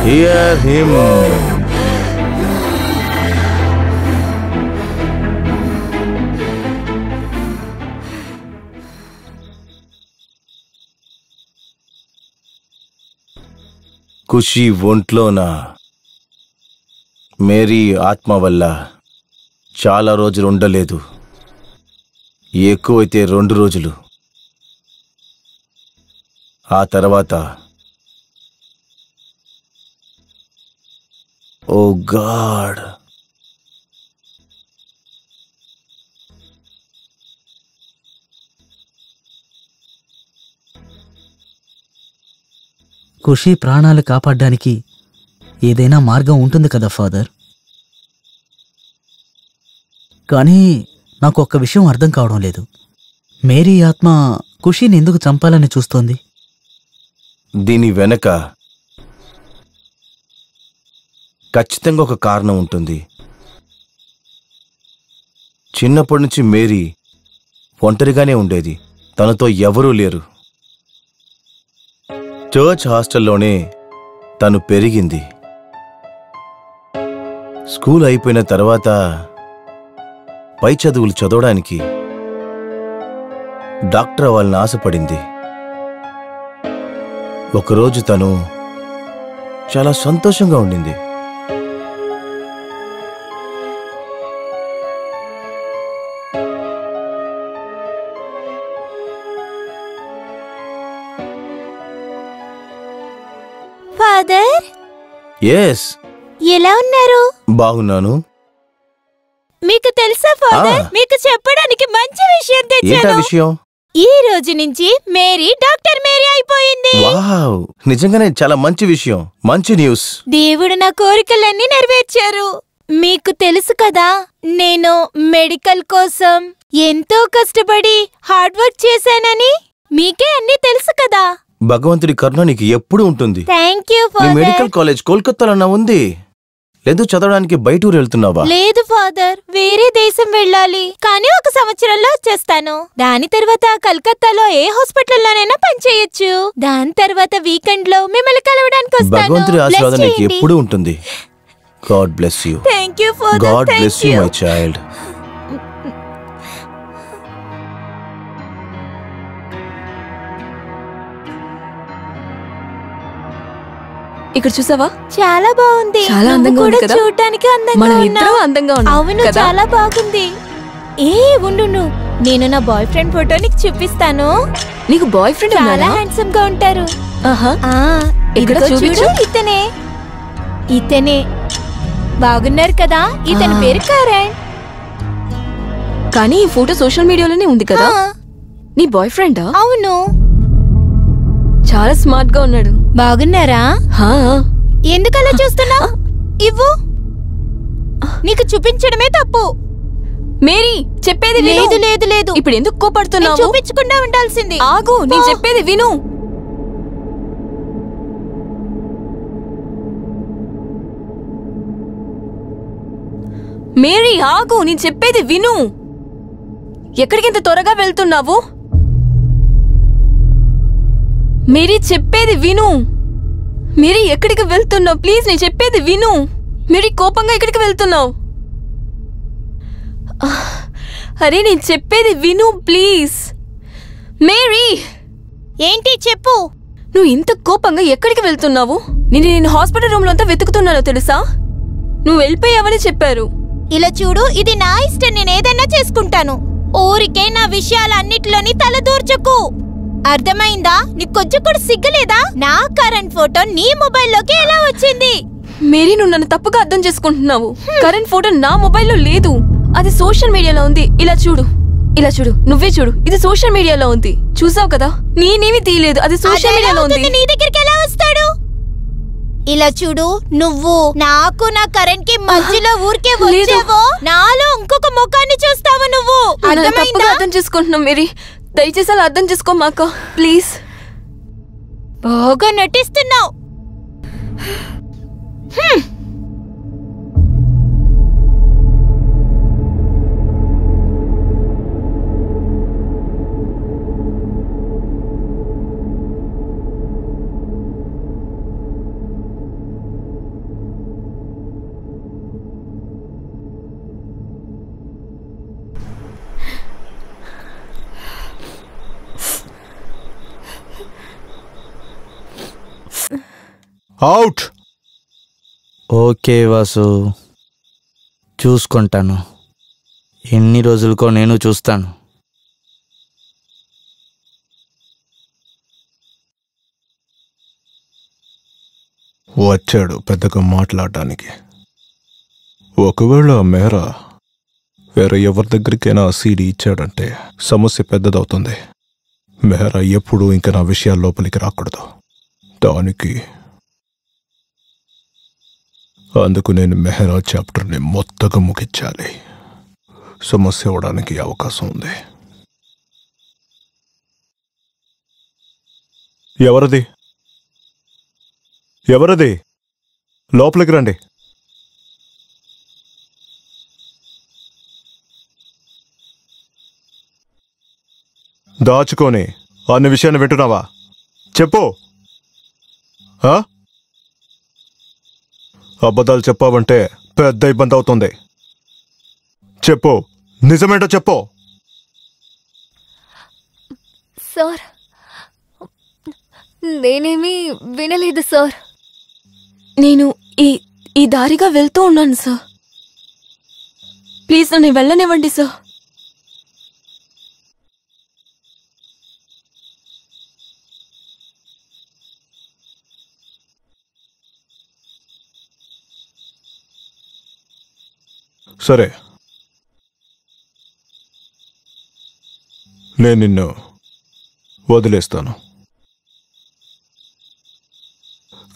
Hear Him. Kushi ఒంట్లోన Mary ఆత్మ వల్ల చాలా రోజులు ఉండలేదు. ఎక్కువైతే 2 రోజులు. ఆ తర్వాత ఓ God, ఖుషి ప్రాణాలు కాపాడడానికి ఏదైనా మార్గం ఉంటుంది కదా ఫాదర్. కానీ నాకు ఒక్క విషయం అర్థం కావడం లేదు. మేరీ ఆత్మ ఖుషిని ఎందుకు చంపాలని చూస్తోంది? దీని వెనక ఖచ్చితంగా ఒక కారణం ఉంటుంది. చిన్నప్పటి నుంచి మేరీ ఒంటరిగానే ఉండేది. తనతో ఎవరూ లేరు. చర్చ్ హాస్టల్లోనే తను పెరిగింది. స్కూల్ అయిపోయిన తర్వాత పై చదువులు చదవడానికి డాక్టర్ అవ్వాలని ఆశపడింది. ఒకరోజు తను చాలా సంతోషంగా ఉండింది. ఫాదర్, ఎస్, ఎలా ఉన్నారు? బాగున్నాను. మీకు తెలుసా ఫాదర్, మీకు చెప్పడానికి మంచి విషయం ఏంటా తెచ్చాను. విషయం? ఈ రోజు నుంచి మేరీ డాక్టర్ మేరీ అయిపోయింది. వావ్, నిజంగానే చాలా మంచి విషయం, మంచి న్యూస్. దేవుడు నా కోరికలన్నీ నెరవేర్చారు. మీకు తెలుసు కదా, నేను మెడికల్ కోసం ఎంతో కష్టపడి హార్డ్ వర్క్ చేశానని. మీకే అన్నీ తెలుసు కదా. భగవంతుడి కరుణ నీకు ఎప్పుడు ఉంటుంది. థ్యాంక్ యూ నీ ఫాదర్. మెడికల్ కాలేజ్ కోల్కతాలోనా ఉంది? లేదు చదవడానికి బయట ఊరు వెళ్తున్నావా? లేదు ఫాదర్, వేరే దేశం వెళ్ళాలి. కానీ 1 సంవత్సరంలో వచ్చేస్తాను. దాని తర్వాత కలకత్తాలో ఏ హాస్పిటల్లోనైనా పనిచేయొచ్చు. దాని తర్వాత వీకెండ్ లో మిమ్మల్ని కలవడానికి వస్తాను. భగవంతుడి Bless ఆశీర్వాదం నీకు చేయండి. ఎప్పుడు ఉంటుంది. God bless you. Thank you father. God bless you my child. ఇక్కడ చూసావా? చాలా బాగుంది. చాలా అందంగా నువ్వు ఉంది కూడా కదా? చూడడానికి అందంగా మనం ఉన్నావు. ఇద్దరం అందంగా ఉన్నాం అవును, కదా? చాలా బాగుంది. ఉండు, నేను నా బాయ్ ఫ్రెండ్ ఫోటో నీకు చూపిస్తాను. నీకు బాయ్ ఫ్రెండ్ చాలా హ్యాండ్సమ్ గా ఉంటారు. ఆహా, ఇక్కడ ఇదిగో చూపించు. చూడు, ఇతనే బాగున్నారు కదా. ఇతని పేరు కరణ్. కానీ ఈ ఫోటో సోషల్ మీడియాలోనే ఉంది కదా. ఆ, నీ బాయ్ ఫ్రెండా? అవును. చాలా స్మార్ట్ గా ఉన్నాడు. బాగున్నారా? హా, ఎందుకలా చూస్తున్నావు? ఇవ్వు. నీకు చూపించడమే తప్పు. మేరీ చెప్పేది విను. లేదు లేదు లేదు, ఇప్పుడు ఎందుకు నేను కోపడుతున్నావు? చూపించకుండా ఉండాల్సింది. ఆగు, నేను చెప్పేది విను. మేరీ ఆగు, నేను చెప్పేది విను. ఎక్కడికి ఇంత త్వరగా వెళ్తున్నావు? మేరీ చెప్పేది విను. మేరీ ఎక్కడికి వెళ్తున్నావు? ప్లీజ్ నేను చెప్పేది విను. మేరీ కోపంగా ఎక్కడికి వెళ్తున్నావు? అరే నేను చెప్పేది విను ప్లీజ్. మేరీ ఏంటి చెప్పు. నువ్వు ఇంత కోపంగా ఎక్కడికి వెళ్తున్నావు? నేను హాస్పిటల్ రూమ్ లో అంతా వెతుకుతున్నాను తెలుసా. నువ్వు వెళ్ళిపోయావని చెప్పారు. ఇలా చూడు, ఇది నా ఇష్టం. నేను ఏదైనా చేసుకుంటాను. ఊరికే నా విషయాలన్నిటిలోని తలదూర్చకు. అర్థమైందా? నీకు కొంచెం కూడా సిగ్గులేదా? నా కరెంట్ ఫోటో నీ మొబైల్లోకి ఎలా వచ్చింది? మేరీ నువ్వు నన్ను తప్పుగా అర్థం చేసుకుంటున్నావు. కరెంట్ ఫోటో నా మొబైల్లో లేదు, అది సోషల్ మీడియాలో ఉంది. ఇలా చూడు, ఇలా చూడు, నువ్వే చూడు. ఇది సోషల్ మీడియాలో ఉంది. చూసావు కదా, నేనేమి తీయలేదు, అది సోషల్ మీడియాలో ఉంది. నీ దగ్గరికి ఎలా వస్తాడు? ఇలా చూడు, నువ్వు నాకు నా కరెంట్ కి మధ్యలో ఊరికే వచ్చావో నాలో ఇంకొక ముఖాన్ని చూస్తావు నువ్వు. నన్ను తప్పుగా అర్థం చేసుకుంటున్నావు మేరీ. దయచేసి అలా అర్థం చేసుకో మాక ప్లీజ్. బాగా నటిస్తున్నావు. అవుట్. ఓకే వాసు, చూసుకుంటాను. ఎన్ని రోజులకో నేను చూస్తాను. వచ్చాడు పెద్దగా మాట్లాడటానికి. ఒకవేళ మేరా వేరే ఎవరి దగ్గరికైనా సీడీ ఇచ్చాడంటే సమస్య పెద్దదవుతుంది. మెహరా ఎప్పుడూ ఇంకా నా విషయాల లోపలికి రాకూడదు. దానికి అందుకు నేను మెహరా చాప్టర్ని మొత్తగా ముగించాలి. సమస్య అవడానికి అవకాశం ఉంది. ఎవరది? ఎవరది? లోపలికి రండి. దాచుకొని అన్ని విషయాన్ని వింటున్నావా? చెప్పు. అబద్ధాలు చెప్పావంటే పెద్ద ఇబ్బంది అవుతుంది. చెప్పు, నిజమేంటో చెప్పు. సార్, నేనేమీ వినలేదు సార్. నేను ఈ దారిగా వెళ్తూ ఉన్నాను సార్. ప్లీజ్ నన్ను వెళ్ళనివ్వండి సార్. సరే, నేను నిన్ను వదిలేస్తాను.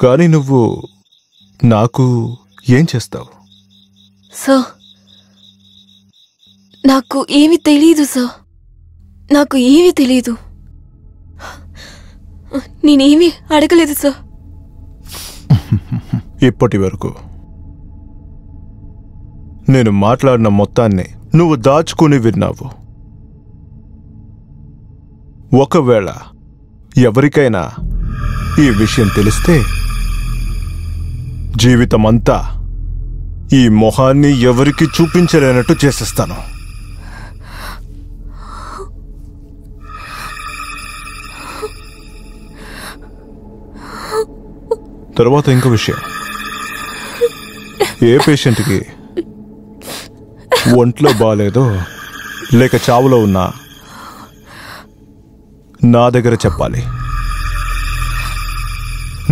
కానీ నువ్వు నాకు ఏం చేస్తావు? సార్ నాకు ఏమీ తెలీదు సార్, నాకు ఏమీ తెలీదు. నేనేమీ అడగలేదు సార్. ఇప్పటి వరకు నేను మాట్లాడిన మొత్తాన్ని నువ్వు దాచుకుని విన్నావు. ఒకవేళ ఎవరికైనా ఈ విషయం తెలిస్తే జీవితమంతా ఈ మొహాన్ని ఎవరికి చూపించలేనట్టు చేసేస్తాను. తర్వాత ఇంకో విషయం, ఏ పేషెంట్కి ఒంట్లో బాగాలేదో లేక చావులో ఉన్నా నా దగ్గర చెప్పాలి.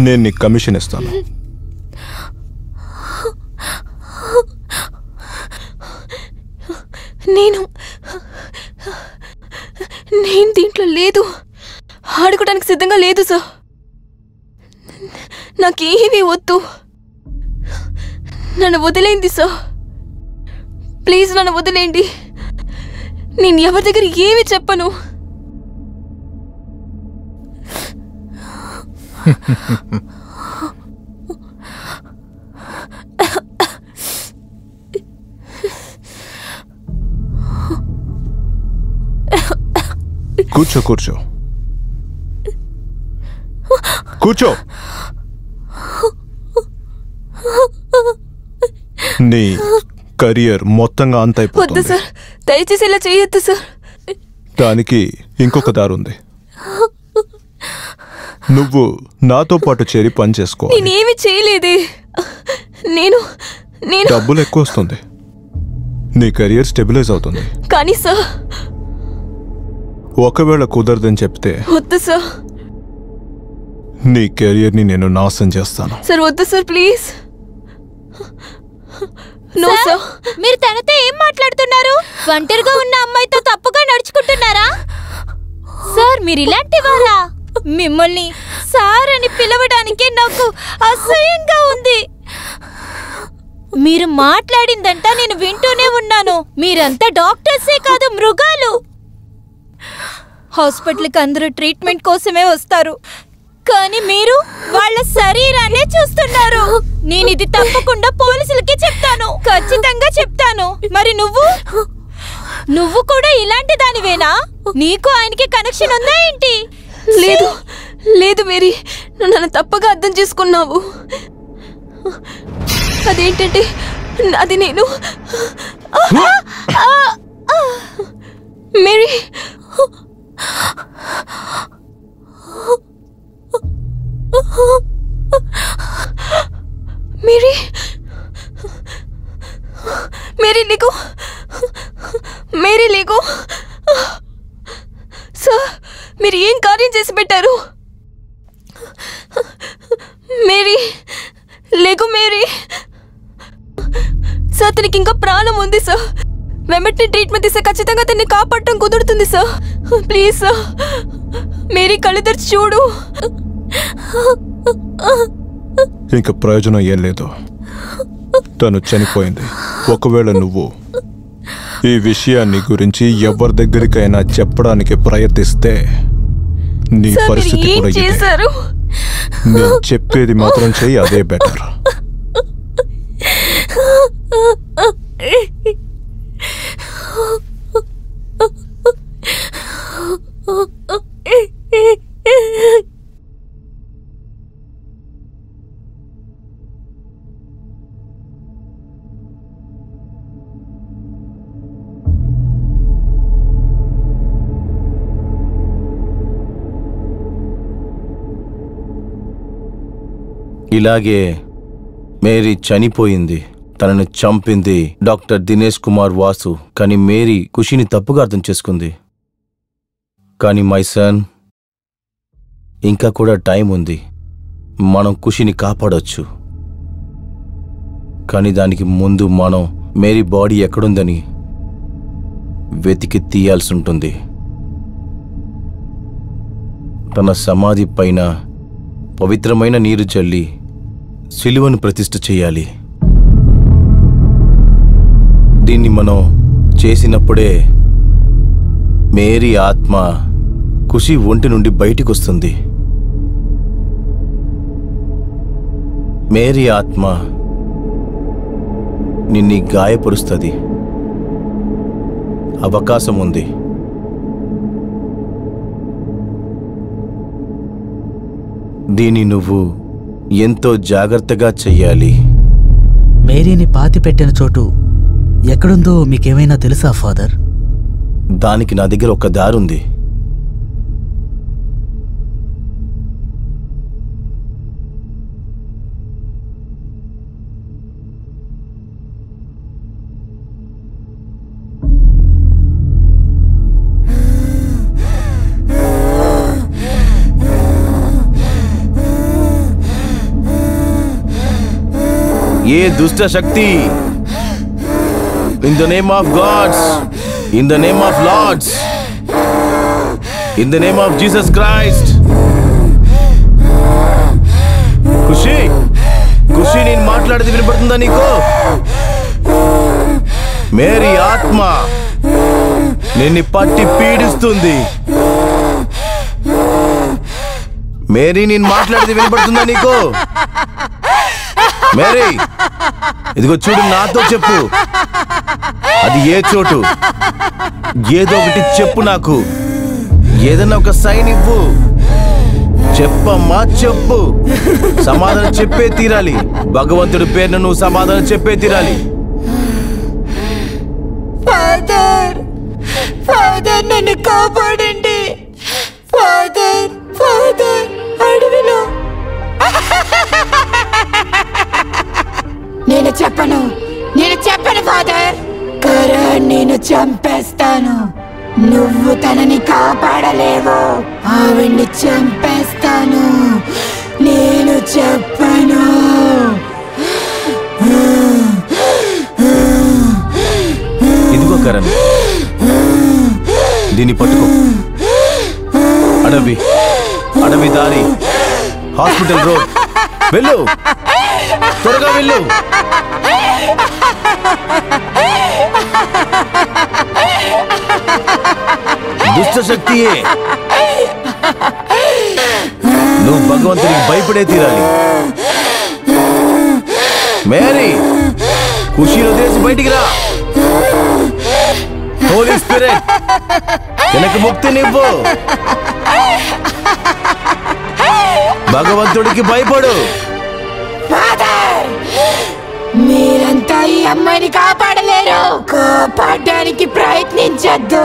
నేను నీకు కమిషన్ ఇస్తాను. నేను దీంట్లో లేదు, ఆడుకోవడానికి సిద్ధంగా లేదు సార్. నాకేమీ వద్దు, నన్ను వదిలేండి సార్. ప్లీజ్ నన్ను వదిలేండి. నేను ఎవరి దగ్గర ఏమీ చెప్పను. కూర్చో కూర్చో కూర్చో. నీ కెరియర్ మొత్తంగా అంత వద్దు అయిపోతుంది. సార్, దయచేసి ఇలా చేయొద్దు సార్. దానికి ఇంకొక దారుంది. నువ్వు నాతో పాటు చేరి పని చేసుకో. నేనేమి చేయలేదే. నేను డబ్బులు ఎక్కువ వస్తుంది, నీ కెరియర్ స్టెబిలైజ్ అవుతుంది. కానీ సార్ ఒకవేళ కుదరదని చెప్తే వద్దు సార్. నీ కెరియర్ని నేను నాశనం చేస్తాను. సార్ వద్దు సార్, ప్లీజ్. No sir. మీరు తనతో ఏం మాట్లాడుతున్నారు? ఒంటరిగా ఉన్న అమ్మాయితో తప్పుగా నడుచుకుంటున్నారా? సార్ మీరు ఇలాంటి వారా? మిమ్మల్ని సార్ అని పిలవడానికి నాకు అసహ్యంగా ఉంది. మీరు మాట్లాడిందంతా నేను వింటూనే ఉన్నాను. మీరంతా డాక్టర్సే కాదు, మృగాలు. హాస్పిటల్కి అందరూ ట్రీట్మెంట్ కోసమే వస్తారు, కానీ మీరు వాళ్ళ శరీరాన్నే చూస్తున్నారు. నేను ఇది తప్పకుండా పోలీసులకి చెప్తాను, ఖచ్చితంగా చెప్తాను. మరి నువ్వు కూడా ఇలాంటి దానివేనా? నీకు ఆయనకి కనెక్షన్ ఉందా ఏంటి? లేదు లేదు మేరీ, నన్ను తప్పగా అర్థం చేసుకున్నావు. అదేంటంటే అది నేను మేరీ మేరీ మేరీ లేకు, మేరీ లేకు. సార్ మీరు ఏం కార్యం చేసి పెట్టారు? మేరీ లేకు, మేరీ. సార్ అతనికి ఇంకా ప్రాణం ఉంది సార్. వెంటనే ట్రీట్మెంట్ ఇస్తే ఖచ్చితంగా అతన్ని కాపాడటం కుదురుతుంది సార్. ప్లీజ్ సార్, మేరీ కళ్ళు తెరిచి చూడు. ఇంకా ప్రయోజనం ఏం లేదు, తను చనిపోయింది. ఒకవేళ నువ్వు ఈ విషయాన్ని గురించి ఎవరి దగ్గరికైనా చెప్పడానికి ప్రయత్నిస్తే నీ పరిస్థితి కూడా ఇదే. నేను చెప్పేది మాత్రం చెయ్యి, అదే బెటర్. ఇలాగే మేరీ చనిపోయింది. తనని చంపింది డాక్టర్ దినేష్ కుమార్ వాసు. కానీ మేరీ ఖుషిని తప్పుగా అర్థం చేసుకుంది. కానీ మై సన్, ఇంకా కూడా టైం ఉంది. మనం ఖుషిని కాపాడొచ్చు. కానీ దానికి ముందు మనం మేరీ బాడీ ఎక్కడుందని వెతికి తీయాల్సి ఉంటుంది. తన సమాధి పైన పవిత్రమైన నీరు చల్లి సిలువను ప్రతిష్ఠ చేయాలి. దీన్ని మనం చేసినప్పుడే మేరీ ఆత్మ ఖుషి ఒంటి నుండి బయటికి వస్తుంది. మేరీ ఆత్మ నిన్ను గాయపరుస్తుంది. అవకాశం ఉంది. దీన్ని నువ్వు ఎంతో జాగ్రత్తగా చెయ్యాలి. మేరీని పాతిపెట్టిన చోటు ఎక్కడుందో మీకేమైనా తెలుసా ఫాదర్? దానికి నా దగ్గర ఒక దారుంది. ఏ దుష్ట శక్తి in the name of gods, in the name of lords, in the name of Jesus Christ. ఖుషి ఖుషి నేను మాట్లాడేది వినపడుతుందా నీకు? మేరీ ఆత్మ నిన్ను పట్టి పీడిస్తుంది. మేరీ నేను మాట్లాడేది వినపడుతుందా నీకు? మేరీ, ఇదిగో చూడు, నాతో చెప్పు. అది ఏ చోటు? ఏదో ఒకటి చెప్పు నాకు. ఏదన్నా ఒక సైన్ ఇవ్వు. చెప్పమ్మా, చెప్పు. సమాధానం చెప్పే తీరాలి. భగవంతుడి పేరును నువ్వు సమాధానం చెప్పే తీరాలి. ఫాదర్, ఫాదర్ నన్ను కాపాడండి. ఫాదర్, ఫాదర్ అడవిలో నేను చెప్పను ఫాదర్. కరణ్ నేను చంపేస్తాను. నువ్వు తనని కాపాడలేవు. ఆవిడ్ని చంపేస్తాను. నేను చెప్పను. ఇదిగో కరణ్, దీన్ని పట్టుకో. అడవి దారి, హాస్పిటల్ రోడ్. వెళ్ళు, త్వరగా వెళ్ళు. దుష్ట శక్తియే, నువ్వు భగవంతునికి భయపడే తీరాలి. మేరీ, ఖుషీలో దేశం బయటికి రా. హోలీ స్పిరిట్, వెనక ముక్తినివ్వు. భగవంతుడికి భయపడు. మీరంతా ఈ అమ్మాయిని కాపాడలేరు. కాపాడడానికి ప్రయత్నించద్దు,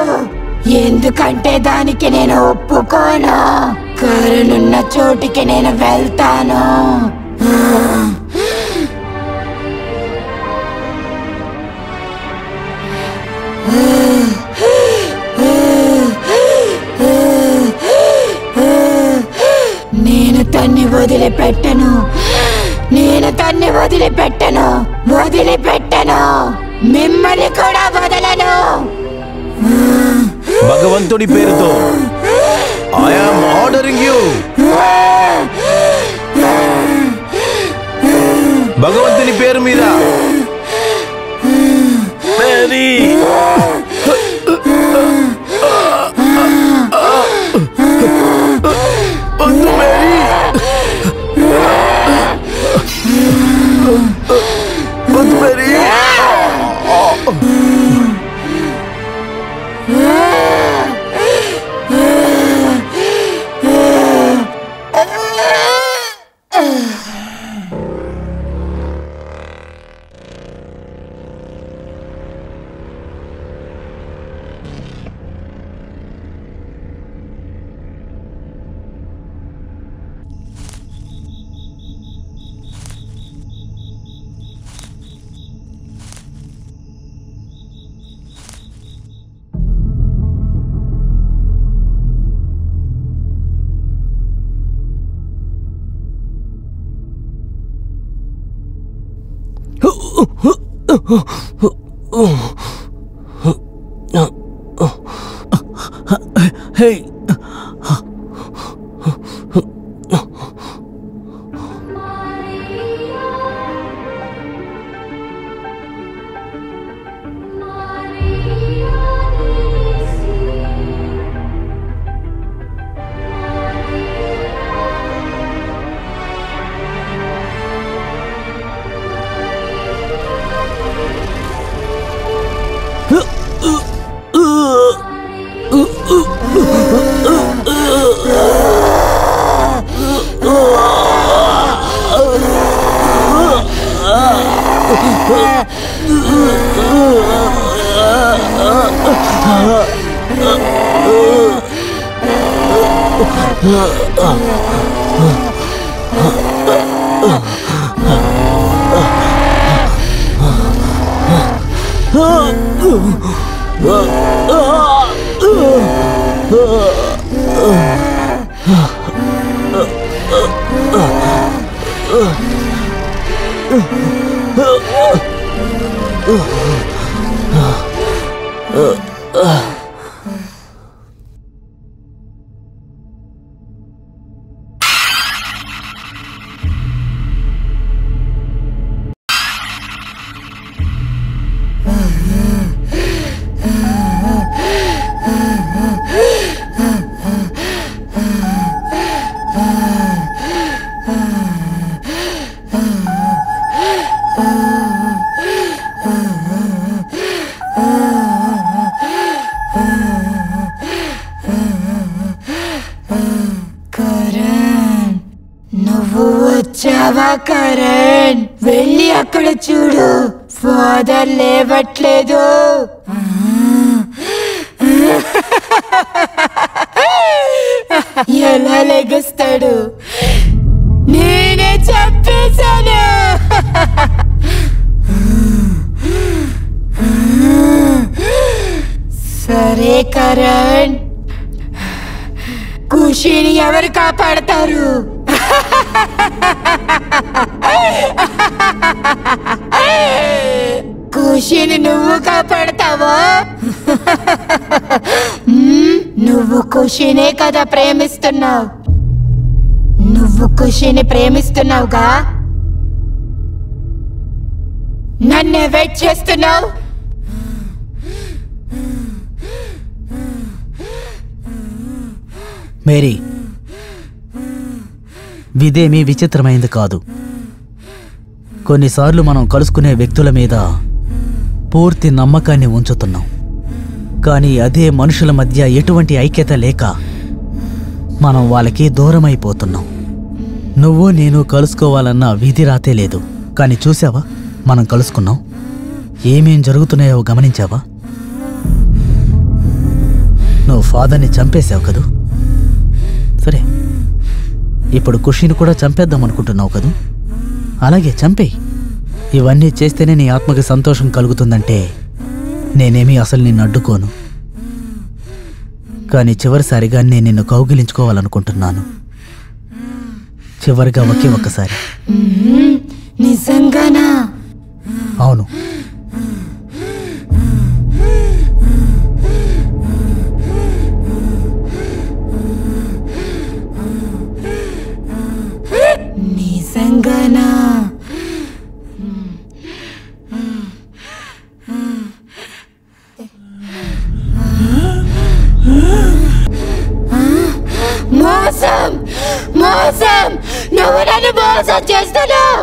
ఎందుకంటే దానికి నేను ఒప్పుకోను. కరుణున్న చోటికి నేను వెళ్తాను. నేను తన్ని వదిలిపెట్టను. మిమ్మల్ని కూడా వదలను. భగవంతుడి పేరుతో I am ordering you. భగవంతుని పేరు మీద మేరీ, వద్దు మేరీ, వద్దు మేరీ. హే, కరణ్, నువ్వు వచ్చావా కరణ్? వెళ్ళి అక్కడ చూడు, ఫాదర్ లేవట్లేదు. ఎలా లెగుస్తాడు? నేనే చెప్పేశాను. సరే కరణ్, ఖుషీని ఎవరు కాపాడతారు? ఖుషీని నువ్వు కాపాడతావా? నువ్వు ఖుషీనే కదా ప్రేమిస్తున్నావు. నువ్వు ఖుషీని ప్రేమిస్తున్నావుగా, నన్నే వెయిట్ చేస్తున్నావు. మేరీ, ఇదేమీ విచిత్రమైంది కాదు. కొన్నిసార్లు మనం కలుసుకునే వ్యక్తుల మీద పూర్తి నమ్మకాన్ని ఉంచుతున్నాం, కానీ అదే మనుషుల మధ్య ఎటువంటి ఐక్యత లేక మనం వాళ్ళకి దూరమైపోతున్నాం. నువ్వు నేను కలుసుకోవాలన్న విధి రాతే లేదు, కానీ చూసావా, మనం కలుసుకున్నాం. ఏమేం జరుగుతున్నాయో గమనించావా? నువ్వు ఫాదర్ని చంపేశావు కదూ. సరే, ఇప్పుడు ఖుషీని కూడా చంపేద్దాం అనుకుంటున్నావు కదూ. అలాగే చంపేయి. ఇవన్నీ చేస్తేనే నీ ఆత్మకి సంతోషం కలుగుతుందంటే నేనేమీ అసలు నిన్ను అడ్డుకోను. కానీ చివరిసారిగా నేను నిన్ను కౌగిలించుకోవాలనుకుంటున్నాను. చివరిగా ఒకే ఒక్కసారి. నిజంగానా? అవును. నిజంగానా? మోసం, మోసం! నువ్వు నన్ను మోసం చేస్తున్నావు.